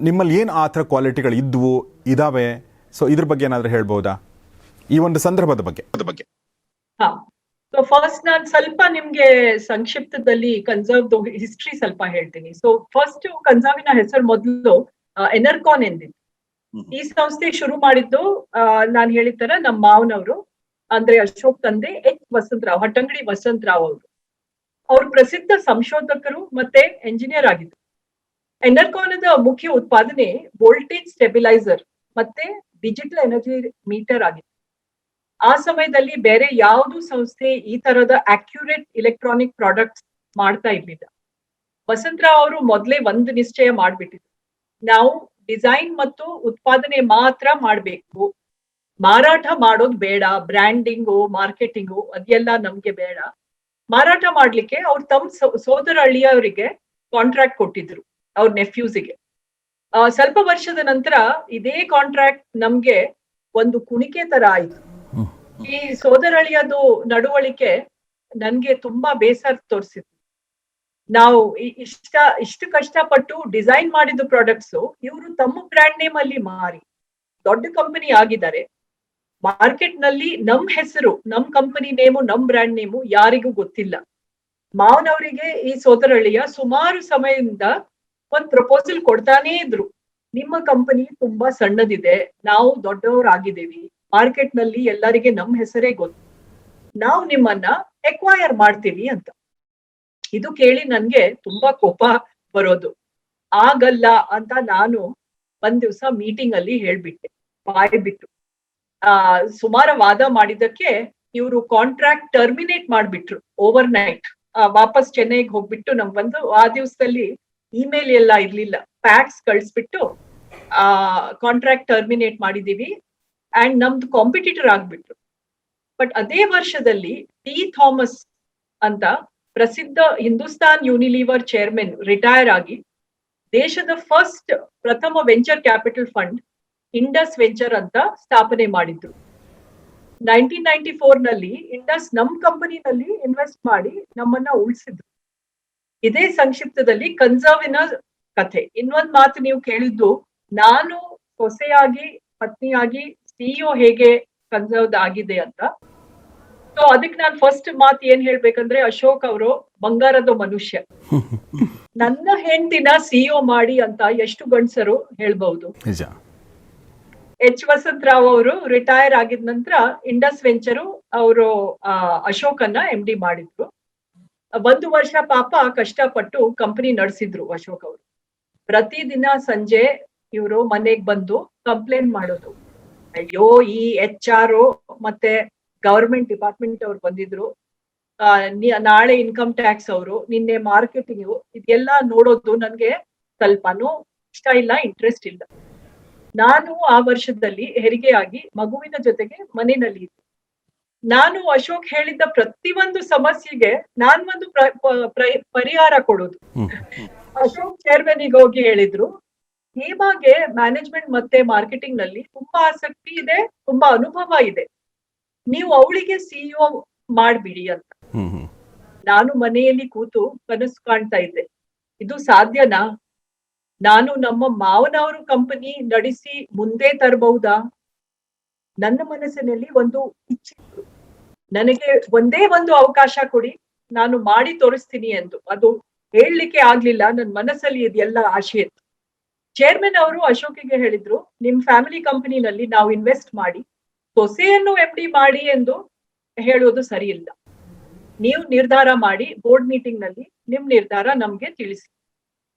ನಿಮ್ಮಲ್ಲಿ ಏನು ಆ ಥರ ಕ್ವಾಲಿಟಿಗಳು ಇದ್ದಾವೆ? ಸೊ ಇದ್ರ ಬಗ್ಗೆ ಏನಾದರೂ ಹೇಳ್ಬೋದಾ, ಈ ಒಂದು ಸಂದರ್ಭದ ಬಗ್ಗೆ? ಸೊ ಫಸ್ಟ್ ನಾನು ಸ್ವಲ್ಪ ನಿಮ್ಗೆ ಸಂಕ್ಷಿಪ್ತದಲ್ಲಿ ಕನ್ಸರ್ವ್ದು ಹಿಸ್ಟ್ರಿ ಸ್ವಲ್ಪ ಹೇಳ್ತೀನಿ. ಸೊ ಫಸ್ಟ್ ಕನ್ಸರ್ವಿನ ಹೆಸರು ಮೊದಲು ಎನರ್ಕಾನ್ ಎಂದಿತ್ತು. ಈ ಸಂಸ್ಥೆ ಶುರು ಮಾಡಿದ್ದು ನಾನ್ ಹೇಳಿದ ತರ ನಮ್ಮ ಮಾವನವರು, ಅಂದ್ರೆ ಅಶೋಕ್ ತಂದೆ ವಸಂತರಾವ್, ಹಟ್ಟಂಗಡಿ ವಸಂತರಾವ್ ಅವರು. ಅವ್ರು ಪ್ರಸಿದ್ಧ ಸಂಶೋಧಕರು ಮತ್ತೆ ಎಂಜಿನಿಯರ್ ಆಗಿದ್ರು. ಎನರ್ಕಾನದ ಮುಖ್ಯ ಉತ್ಪಾದನೆ ವೋಲ್ಟೇಜ್ ಸ್ಟೆಬಿಲೈಸರ್ ಮತ್ತೆ ಡಿಜಿಟಲ್ ಎನರ್ಜಿ ಮೀಟರ್ ಆಗಿತ್ತು. ಆ ಸಮಯದಲ್ಲಿ ಬೇರೆ ಯಾವುದು ಸಂಸ್ಥೆ ಈ ತರದ ಅಕ್ಯುರೇಟ್ ಇಲೆಕ್ಟ್ರಾನಿಕ್ ಪ್ರಾಡಕ್ಟ್ಸ್ ಮಾಡ್ತಾ ಇರ್ಲಿಲ್ಲ. ವಸಂತರಾವ್ ಅವರು ಮೊದಲೇ ಒಂದು ನಿಶ್ಚಯ ಮಾಡ್ಬಿಟ್ಟಿದ್ರು, ನಾವು ಡಿಸೈನ್ ಮತ್ತು ಉತ್ಪಾದನೆ ಮಾತ್ರ ಮಾಡ್ಬೇಕು, ಮಾರಾಟ ಮಾಡೋದು ಬೇಡ, ಬ್ರ್ಯಾಂಡಿಂಗು ಮಾರ್ಕೆಟಿಂಗು ಅದೆಲ್ಲ ನಮ್ಗೆ ಬೇಡ. ಮಾರಾಟ ಮಾಡ್ಲಿಕ್ಕೆ ಅವ್ರು ತಮ್ಮ ಸೋದರ ಅಳಿಯವರಿಗೆ ಕಾಂಟ್ರಾಕ್ಟ್ ಕೊಟ್ಟಿದ್ರು, ಅವ್ರ ನೆಫ್ಯೂಸಿಗೆ. ಸ್ವಲ್ಪ ವರ್ಷದ ನಂತರ ಇದೇ ಕಾಂಟ್ರಾಕ್ಟ್ ನಮ್ಗೆ ಒಂದು ಕುಣಿಕೆ ತರ ಆಯ್ತು. ಈ ಸೋದರಳಿಯದು ನಡವಳಿಕೆ ನನ್ಗೆ ತುಂಬಾ ಬೇಸರ ತೋರಿಸಿತ್ತು. ನಾವು ಇಷ್ಟು ಕಷ್ಟಪಟ್ಟು ಡಿಸೈನ್ ಮಾಡಿದ ಪ್ರಾಡಕ್ಟ್ಸ್ ಇವರು ತಮ್ಮ ಬ್ರ್ಯಾಂಡ್ ನೇಮ್ ಅಲ್ಲಿ ಮಾರಿ ದೊಡ್ಡ ಕಂಪನಿ ಆಗಿದ್ದಾರೆ. ಮಾರ್ಕೆಟ್ ನಲ್ಲಿ ನಮ್ ಹೆಸರು, ನಮ್ ಕಂಪನಿ ನೇಮು, ನಮ್ ಬ್ರ್ಯಾಂಡ್ ನೇಮು ಯಾರಿಗೂ ಗೊತ್ತಿಲ್ಲ. ಮಾವನವರಿಗೆ ಈ ಸೋದರಳಿಯ ಸುಮಾರು ಸಮಯದಿಂದ ಒಂದ್ ಪ್ರಪೋಸಲ್ ಕೊಡ್ತಾನೇ ಇದ್ರು, ನಿಮ್ಮ ಕಂಪನಿ ತುಂಬಾ ಸಣ್ಣದಿದೆ, ನಾವು ದೊಡ್ಡವರಾಗಿದ್ದೇವಿ, ಮಾರ್ಕೆಟ್ ನಲ್ಲಿ ಎಲ್ಲರಿಗೆ ನಮ್ ಹೆಸರೇ ಗೊತ್ತು, ನಾವು ನಿಮ್ಮನ್ನ ಎಕ್ವೈರ್ ಮಾಡ್ತೀವಿ ಅಂತ. ಇದು ಕೇಳಿ ನನ್ಗೆ ತುಂಬಾ ಕೋಪ ಬರೋದು. ಆಗಲ್ಲ ಅಂತ ನಾನು ಒಂದ್ ದಿವ್ಸ ಮೀಟಿಂಗ್ ಅಲ್ಲಿ ಹೇಳ್ಬಿಟ್ಟೆ, ಬಾಯ್ ಬಿಟ್ಟು. ಸುಮಾರು ವಾದ ಮಾಡಿದಕ್ಕೆ ಇವರು ಕಾಂಟ್ರಾಕ್ಟ್ ಟರ್ಮಿನೇಟ್ ಮಾಡ್ಬಿಟ್ರು ಓವರ್ ನೈಟ್. ವಾಪಸ್ ಚೆನ್ನೈಗೆ ಹೋಗ್ಬಿಟ್ಟು ನಮ್ ಬಂದು ಆ ದಿವಸದಲ್ಲಿ ಇಮೇಲ್ ಎಲ್ಲ ಇರ್ಲಿಲ್ಲ, ಫ್ಯಾಕ್ಸ್ ಕಳಿಸ್ಬಿಟ್ಟು ಕಾಂಟ್ರಾಕ್ಟ್ ಟರ್ಮಿನೇಟ್ ಮಾಡಿದೀವಿ ಅಂಡ್ ನಮ್ದು ಕಾಂಪಿಟಿಟರ್ ಆಗ್ಬಿಟ್ರು. ಬಟ್ ಅದೇ ವರ್ಷದಲ್ಲಿ ಟಿ ಥಾಮಸ್ ಅಂತ ಪ್ರಸಿದ್ಧ ಹಿಂದೂಸ್ತಾನ್ ಯೂನಿಲಿವರ್ ಚೇರ್ಮನ್ ರಿಟೈರ್ ಆಗಿ ದೇಶದ ಪ್ರಥಮ venture capital fund Indus venture ಅಂತ ಸ್ಥಾಪನೆ ಮಾಡಿದ್ರು. 1994 ನಲ್ಲಿ ಇಂಡಸ್ ನಮ್ ಕಂಪನಿನಲ್ಲಿ ಇನ್ವೆಸ್ಟ್ ಮಾಡಿ ನಮ್ಮನ್ನ ಉಳಿಸಿದ್ರು. ಇದೇ ಸಂಕ್ಷಿಪ್ತದಲ್ಲಿ ಕನ್ಸರ್ವಿನ ಕಥೆ. ಇನ್ನೊಂದ್ ಮಾತು ನೀವು ಕೇಳಿದ್ದು, ನಾನು ಸೊಸೆಯಾಗಿ ಪತ್ನಿಯಾಗಿ ಸಿಇಒ ಹೇಗೆ ಕನ್ಸರ್ವ್ ಆಗಿದೆ ಅಂತ. ಸೊ ಅದಕ್ಕೆ ನಾನು ಫಸ್ಟ್ ಮಾತು ಏನ್ ಹೇಳ್ಬೇಕಂದ್ರೆ, ಅಶೋಕ್ ಅವರು ಬಂಗಾರದ ಮನುಷ್ಯ. ನನ್ನ ಹೆಂಡತಿನ ಸಿಇಒ ಮಾಡಿ ಅಂತ ಎಷ್ಟು ಗಂಡಸರು ಹೇಳ್ಬಹುದು. ಎಚ್ ವಸಂತರಾವ್ ಅವರು ರಿಟೈರ್ ಆಗಿದ ನಂತರ ಇಂಡಸ್ ವೆಂಚರು ಅವರು ಅಶೋಕನ್ನ MD ಮಾಡಿದ್ರು. 1 ವರ್ಷ ಪಾಪ ಕಷ್ಟಪಟ್ಟು ಕಂಪನಿ ನಡೆಸಿದ್ರು ಅಶೋಕ್ ಅವರು. ಪ್ರತಿದಿನ ಸಂಜೆ ಇವರು ಮನೆಗ್ ಬಂದು ಕಂಪ್ಲೇಂಟ್ ಮಾಡೋದು, ಅಯ್ಯೋ ಈ HR ಮತ್ತೆ ಗವರ್ಮೆಂಟ್ ಡಿಪಾರ್ಟ್ಮೆಂಟ್ ಅವ್ರು ಬಂದಿದ್ರು, ನಾಳೆ ಇನ್ಕಮ್ ಟ್ಯಾಕ್ಸ್ ಅವರು, ನಿನ್ನೆ ಮಾರ್ಕೆಟಿಂಗ್, ಇದೆಲ್ಲ ನೋಡೋದು ನನ್ಗೆ ಸ್ವಲ್ಪನೂ ಇಷ್ಟ ಇಲ್ಲ, ಇಂಟ್ರೆಸ್ಟ್ ಇಲ್ಲ. ನಾನು ಆ ವರ್ಷದಲ್ಲಿ ಹೆರಿಗೆಯಾಗಿ ಮಗುವಿನ ಜೊತೆಗೆ ಮನೆಯಲ್ಲಿ ಇದ್ದೆ. ನಾನು ಅಶೋಕ್ ಹೇಳಿದ್ದ ಪ್ರತಿಯೊಂದು ಸಮಸ್ಯೆಗೆ ನಾನ್ ಒಂದು ಪರಿಹಾರ ಕೊಡೋದು. ಅಶೋಕ್ ಚೇರ್ಮನ್ಗೆ ಹೋಗಿ ಹೇಳಿದ್ರು, ಹೇಮಾಗೆ ಮ್ಯಾನೇಜ್ಮೆಂಟ್ ಮತ್ತೆ ಮಾರ್ಕೆಟಿಂಗ್ ನಲ್ಲಿ ತುಂಬಾ ಆಸಕ್ತಿ ಇದೆ, ತುಂಬಾ ಅನುಭವ ಇದೆ, ನೀವು ಅವಳಿಗೆ ಸಿಇಒ ಮಾಡ್ಬಿಡಿ ಅಂತ. ನಾನು ಮನೆಯಲ್ಲಿ ಕೂತು ಕನಸು ಕಾಣ್ತಾ ಇದ್ದೆ, ಇದು ಸಾಧ್ಯನಾ? ನಾನು ನಮ್ಮ ಮಾವನವರು ಕಂಪನಿ ನಡೆಸಿ ಮುಂದೆ ತರಬಹುದಾ? ನನ್ನ ಮನಸ್ಸಿನಲ್ಲಿ ಒಂದು ಇಚ್ಛೆ, ನನಗೆ ಒಂದೇ ಒಂದು ಅವಕಾಶ ಕೊಡಿ, ನಾನು ಮಾಡಿ ತೋರಿಸ್ತೀನಿ ಎಂದು. ಅದು ಹೇಳಲಿಕ್ಕೆ ಆಗ್ಲಿಲ್ಲ, ನನ್ನ ಮನಸ್ಸಲ್ಲಿ ಇದೆಲ್ಲ ಆಶೆ ಇತ್ತು. ಚೇರ್ಮನ್ ಅವರು ಅಶೋಕಿಗೆ ಹೇಳಿದ್ರು, ನಿಮ್ ಫ್ಯಾಮಿಲಿ ಕಂಪನಿನಲ್ಲಿ ನಾವು ಇನ್ವೆಸ್ಟ್ ಮಾಡಿ ಸೊಸೆಯನ್ನು MD ಮಾಡಿ ಎಂದು ಹೇಳುವುದು ಸರಿ ಇಲ್ಲ. ನೀವು ನಿರ್ಧಾರ ಮಾಡಿ ಬೋರ್ಡ್ ಮೀಟಿಂಗ್ ನಲ್ಲಿ ನಿಮ್ ನಿರ್ಧಾರ ನಮ್ಗೆ ತಿಳಿಸಿ.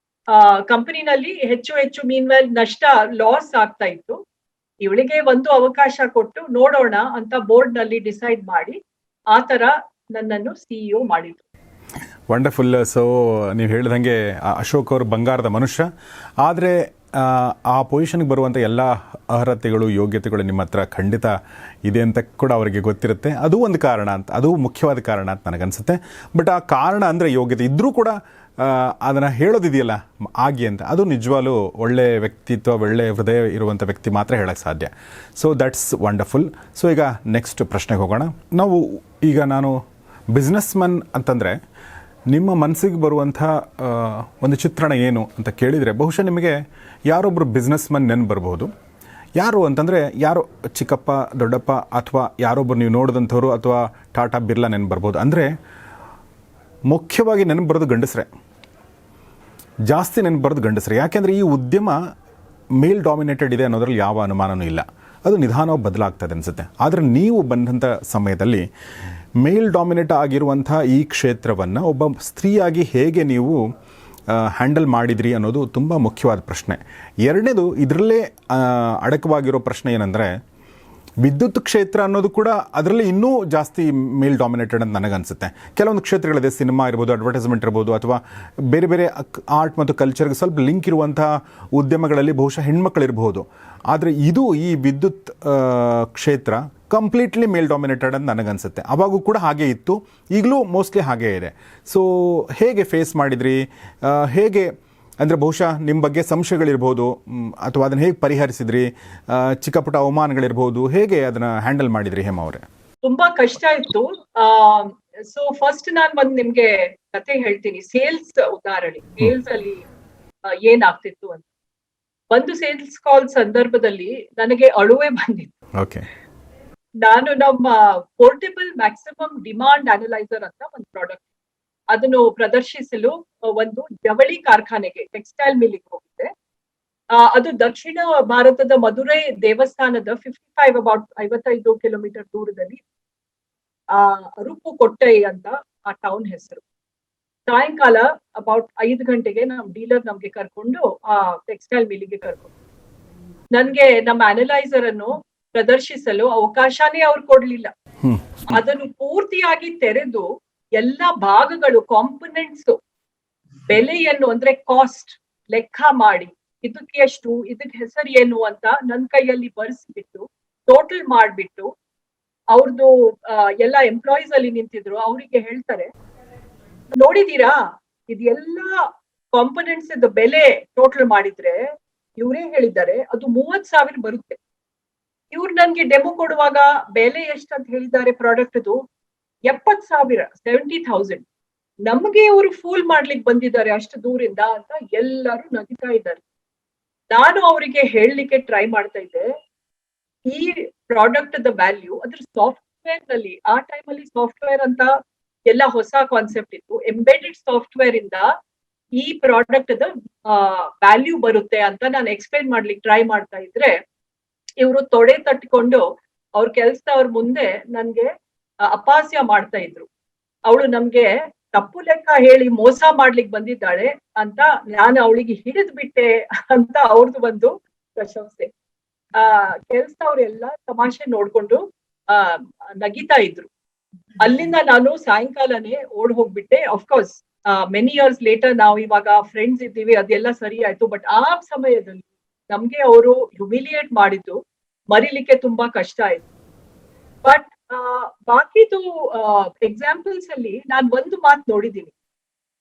ಕಂಪನಿನಲ್ಲಿ ಹೆಚ್ಚು ಮೀನ್ವೆಲ್ ಲಾಸ್ ಆಗ್ತಾ ಇತ್ತು. ಇವಳಿಗೆ ಒಂದು ಅವಕಾಶ ಕೊಟ್ಟು ನೋಡೋಣ ಅಂತ ಬೋರ್ಡ್ ನಲ್ಲಿ ಡಿಸೈಡ್ ಮಾಡಿ ಆ ತರ ನನ್ನನ್ನು ಸಿಇಒ ಮಾಡಿದ್ರು. ವಂಡರ್ಫುಲ್. ಸೊ ನೀವು ಹೇಳಿದಂಗೆ ಅಶೋಕ್ ಅವರು ಬಂಗಾರದ ಮನುಷ್ಯ, ಆದರೆ ಆ ಪೊಸಿಷನ್ಗೆ ಬರುವಂಥ ಎಲ್ಲ ಅರ್ಹತೆಗಳು ಯೋಗ್ಯತೆಗಳು ನಿಮ್ಮ ಹತ್ರ ಖಂಡಿತ ಇದೆ ಅಂತ ಕೂಡ ಅವರಿಗೆ ಗೊತ್ತಿರುತ್ತೆ. ಅದು ಒಂದು ಕಾರಣ ಅಂತ, ಅದು ಮುಖ್ಯವಾದ ಕಾರಣ ಅಂತ ನನಗನ್ಸುತ್ತೆ. ಬಟ್ ಆ ಕಾರಣ ಅಂದರೆ ಯೋಗ್ಯತೆ ಇದ್ದರೂ ಕೂಡ ಅದನ್ನು ಹೇಳೋದಿದೆಯಲ್ಲ ಆಗಿ ಅಂತ, ಅದು ನಿಜವಾಗ್ಲೂ ಒಳ್ಳೆಯ ವ್ಯಕ್ತಿತ್ವ, ಒಳ್ಳೆಯ ಹೃದಯ ಇರುವಂಥ ವ್ಯಕ್ತಿ ಮಾತ್ರ ಹೇಳೋಕ್ಕೆ ಸಾಧ್ಯ. So that's wonderful. ಸೊ ಈಗ ನೆಕ್ಸ್ಟ್ ಪ್ರಶ್ನೆಗೆ ಹೋಗೋಣ. ನಾನು ಬಿಸ್ನೆಸ್ ಮನ್ ಅಂತಂದರೆ ನಿಮ್ಮ ಮನಸ್ಸಿಗೆ ಬರುವಂಥ ಒಂದು ಚಿತ್ರಣ ಏನು ಅಂತ ಕೇಳಿದರೆ, ಬಹುಶಃ ನಿಮಗೆ ಯಾರೊಬ್ಬರು ಬಿಸ್ನೆಸ್ ಮನ್ ನೆನ್ಪು ಬರ್ಬೋದು. ಯಾರು ಅಂತಂದರೆ ಯಾರು ಚಿಕ್ಕಪ್ಪ, ದೊಡ್ಡಪ್ಪ, ಅಥವಾ ಯಾರೊಬ್ಬರು ನೀವು ನೋಡಿದಂಥವ್ರು, ಅಥವಾ ಟಾಟಾ ಬಿರ್ಲಾ ನೆನ್ಪು ಬರ್ಬೋದು. ಅಂದರೆ ಮುಖ್ಯವಾಗಿ ನೆನಪು ಬರೋದು ಗಂಡಸರೇ, ಜಾಸ್ತಿ ನೆನಪು ಬರೋದು ಗಂಡಸರೇ. ಯಾಕೆಂದರೆ ಈ ಉದ್ಯಮ ಮೇಲ್ ಡಾಮಿನೇಟೆಡ್ ಇದೆ ಅನ್ನೋದ್ರಲ್ಲಿ ಯಾವ ಅನುಮಾನವೂ ಇಲ್ಲ. ಅದು ನಿಧಾನವಾಗಿ ಬದಲಾಗ್ತದೆ ಅನಿಸುತ್ತೆ. ಆದರೆ ನೀವು ಬಂದಂಥ ಸಮಯದಲ್ಲಿ ಮೇಲ್ ಡಾಮಿನೇಟ್ ಆಗಿರುವಂಥ ಈ ಕ್ಷೇತ್ರವನ್ನು ಒಬ್ಬ ಸ್ತ್ರೀಯಾಗಿ ಹೇಗೆ ನೀವು ಹ್ಯಾಂಡಲ್ ಮಾಡಿದ್ರಿ ಅನ್ನೋದು ತುಂಬ ಮುಖ್ಯವಾದ ಪ್ರಶ್ನೆ. ಎರಡನೇದು, ಇದರಲ್ಲೇ ಅಡಕವಾಗಿರೋ ಪ್ರಶ್ನೆ ಏನಂದರೆ, ವಿದ್ಯುತ್ ಕ್ಷೇತ್ರ ಅನ್ನೋದು ಕೂಡ ಅದರಲ್ಲಿ ಇನ್ನೂ ಜಾಸ್ತಿ ಮೇಲ್ ಡಾಮಿನೇಟೆಡ್ ಅಂತ ನನಗನ್ಸುತ್ತೆ. ಕೆಲವೊಂದು ಕ್ಷೇತ್ರಗಳಿದೆ, ಸಿನಿಮಾ ಇರ್ಬೋದು, ಅಡ್ವರ್ಟೈಸ್ಮೆಂಟ್ ಇರ್ಬೋದು, ಅಥವಾ ಬೇರೆ ಬೇರೆ ಆರ್ಟ್ ಮತ್ತು ಕಲ್ಚರ್ಗೆ ಸ್ವಲ್ಪ ಲಿಂಕ್ ಇರುವಂಥ ಉದ್ಯಮಗಳಲ್ಲಿ ಬಹುಶಃ ಹೆಣ್ಮಕ್ಳಿರ್ಬೋದು. ಆದರೆ ಈ ವಿದ್ಯುತ್ ಕ್ಷೇತ್ರ ಕಂಪ್ಲೀಟ್ಲಿ ಮೇಲ್ ಡಾಮಿನೇಟೆಡ್ ಅಂತ ನನಗನ್ಸುತ್ತೆ. ಅವಾಗೂ ಕೂಡ ಹಾಗೇ ಇತ್ತು, ಈಗಲೂ ಮೋಸ್ಟ್ಲಿ ಹಾಗೇ ಇದೆ. ಸೊ ಹೇಗೆ ಫೇಸ್ ಮಾಡಿದ್ರಿ? ಹೇಗೆ ಅಂದರೆ ಬಹುಶಃ ನಿಮ್ಮ ಬಗ್ಗೆ ಸಂಶಯಗಳಿರ್ಬೋದು, ಅಥವಾ ಅದನ್ನು ಹೇಗೆ ಪರಿಹರಿಸಿದ್ರಿ? ಚಿಕ್ಕ ಪುಟ್ಟ ಅವಮಾನಗಳಿರ್ಬೋದು, ಹೇಗೆ ಅದನ್ನು ಹ್ಯಾಂಡಲ್ ಮಾಡಿದ್ರಿ ಹೇಮ ಅವರೇ? ತುಂಬಾ ಕಷ್ಟ ಇತ್ತು. ಸೊ ಫಸ್ಟ್ ನಾನು ನಿಮ್ಗೆ ಕತೆ ಹೇಳ್ತೀನಿ, ಸೇಲ್ಸ್ ಉದಾಹರಣೆ. ಸೇಲ್ಸ್ ಅಲ್ಲಿ ಏನಾಗ್ತಿತ್ತು ಅಂತ. ಒಂದು ಸೇಲ್ಸ್ ಕಾಲ್ ಸಂದರ್ಭದಲ್ಲಿ ನನಗೆ ಅಳುವೆ ಬಂದಿತ್ತು. ಓಕೆ. ನಾನು ನಮ್ಮ ಪೋರ್ಟೇಬಲ್ ಮ್ಯಾಕ್ಸಿಮಮ್ ಡಿಮಾಂಡ್ ಅನಲೈಸರ್ ಅಂತ ಒಂದು ಪ್ರಾಡಕ್ಟ್, ಅದನ್ನು ಪ್ರದರ್ಶಿಸಲು ಒಂದು ಜವಳಿ ಕಾರ್ಖಾನೆಗೆ, ಟೆಕ್ಸ್ಟೈಲ್ ಮಿಲ್ಲಿಗೆ ಹೋಗಿದ್ದೆ. ಅದು ದಕ್ಷಿಣ ಭಾರತದ ಮಧುರೈ ದೇವಸ್ಥಾನದ 55 ಕಿಲೋಮೀಟರ್ ದೂರದಲ್ಲಿ. ಆ ಅರುಪುಕೊಟ್ಟೈ ಅಂತ ಆ ಟೌನ್ ಹೆಸರು. ಸಾಯಂಕಾಲ ಅಬೌಟ್ 5 ಗಂಟೆಗೆ ನಮ್ ಡೀಲರ್ ನಮ್ಗೆ ಕರ್ಕೊಂಡು ಆ ಟೆಕ್ಸ್ಟೈಲ್ ಮಿಲ್ಲಿಗೆ ಕರ್ಕೊಂಡು ನನ್ಗೆ ನಮ್ಮ ಅನಲೈಸರ್ ಅನ್ನು ಪ್ರದರ್ಶಿಸಲು ಅವಕಾಶನೇ ಅವ್ರು ಕೊಡ್ಲಿಲ್ಲ. ಅದನ್ನು ಪೂರ್ತಿಯಾಗಿ ತೆರೆದು ಎಲ್ಲಾ ಭಾಗಗಳು ಕಾಂಪೊನೆಂಟ್ಸ್ ಬೆಲೆಯನ್ನು ಅಂದ್ರೆ ಕಾಸ್ಟ್ ಲೆಕ್ಕ ಮಾಡಿ ಇದಕ್ಕೆ ಎಷ್ಟು, ಇದಕ್ಕೆ ಹೆಸರು ಏನು ಅಂತ ನನ್ ಕೈಯಲ್ಲಿ ಬರ್ಸ್ಬಿಟ್ಟು ಟೋಟಲ್ ಮಾಡ್ಬಿಟ್ಟು ಅವ್ರದ್ದು ಎಲ್ಲ ಎಂಪ್ಲಾಯೀಸ್ ಅಲ್ಲಿ ನಿಂತಿದ್ರು, ಅವರಿಗೆ ಹೇಳ್ತಾರೆ, ನೋಡಿದೀರಾ ಇದೆಲ್ಲಾ ಕಾಂಪೊನೆಂಟ್ಸ್ ಬೆಲೆ ಟೋಟಲ್ ಮಾಡಿದ್ರೆ ಇವರೇ ಹೇಳಿದ್ದಾರೆ ಅದು 30,000 ಬರುತ್ತೆ. ಇವ್ರು ನನ್ಗೆ ಡೆಮೋ ಕೊಡುವಾಗ ಬೆಲೆ ಎಷ್ಟಂತ ಹೇಳಿದ್ದಾರೆ ಪ್ರಾಡಕ್ಟ್ 70,000, 70,000. ನಮ್ಗೆ ಇವರು ಫೂಲ್ ಮಾಡ್ಲಿಕ್ಕೆ ಬಂದಿದ್ದಾರೆ ಅಷ್ಟು ದೂರಿಂದ ಅಂತ ಎಲ್ಲರೂ ನಗಿತಾ ಇದ್ದಾರೆ. ನಾನು ಅವರಿಗೆ ಹೇಳಲಿಕ್ಕೆ ಟ್ರೈ ಮಾಡ್ತಾ ಇದ್ದೆ, ಈ ಪ್ರಾಡಕ್ಟ್ ವ್ಯಾಲ್ಯೂ ಅದ್ರ ಸಾಫ್ಟ್ವೇರ್ ನಲ್ಲಿ, ಆ ಟೈಮ್ ಅಲ್ಲಿ ಸಾಫ್ಟ್ವೇರ್ ಅಂತ ಎಲ್ಲ ಹೊಸ ಕಾನ್ಸೆಪ್ಟ್ ಇತ್ತು. ಎಂಬೆಡೆಡ್ ಸಾಫ್ಟ್ವೇರ್ ಇಂದ ಈ ಪ್ರಾಡಕ್ಟ್ ವ್ಯಾಲ್ಯೂ ಬರುತ್ತೆ ಅಂತ ನಾನು ಎಕ್ಸ್ಪ್ಲೈನ್ ಮಾಡ್ಲಿಕ್ಕೆ ಟ್ರೈ ಮಾಡ್ತಾ ಇದ್ರೆ ಇವರು ತೊಡೆ ತಟ್ಕೊಂಡು ಅವ್ರ ಕೆಲ್ಸದವ್ರ ಮುಂದೆ ನನ್ಗೆ ಅಪಹಾಸ್ಯ ಮಾಡ್ತಾ ಇದ್ರು. ಅವಳು ನಮ್ಗೆ ತಪ್ಪು ಲೆಕ್ಕ ಹೇಳಿ ಮೋಸ ಮಾಡ್ಲಿಕ್ಕೆ ಬಂದಿದ್ದಾಳೆ ಅಂತ ನಾನು ಅವಳಿಗೆ ಹಿಡಿದ್ ಬಿಟ್ಟೆ ಅಂತ ಅವ್ರದ್ದು ಒಂದು ಪ್ರಶಂಸೆ. ಕೆಲ್ಸದವ್ರೆಲ್ಲ ತಮಾಷೆ ನೋಡ್ಕೊಂಡು ನಗಿತಾ ಇದ್ರು. ಅಲ್ಲಿಂದ ನಾನು ಸಾಯಂಕಾಲನೇ ಓಡ್ ಹೋಗ್ಬಿಟ್ಟೆ. ಅಫ್ಕೋರ್ಸ್ ಮೆನಿ ಇಯರ್ಸ್ ಲೇಟರ್ ನಾವು ಇವಾಗ ಫ್ರೆಂಡ್ಸ್ ಇದ್ದೀವಿ, ಅದೆಲ್ಲ ಸರಿ ಆಯ್ತು. ಬಟ್ ಆ ಸಮಯದಲ್ಲಿ ನಮ್ಗೆ ಅವರು ಹ್ಯುಮಿಲಿಯೇಟ್ ಮಾಡಿದ್ದು ಮರಿಲಿಕ್ಕೆ ತುಂಬಾ ಕಷ್ಟ ಆಯ್ತು. ಬಟ್ ಬಾಕಿದು ಎಕ್ಸಾಂಪಲ್ಸ್ ಅಲ್ಲಿ ನಾನು ಒಂದು ಮಾತು ನೋಡಿದೀನಿ.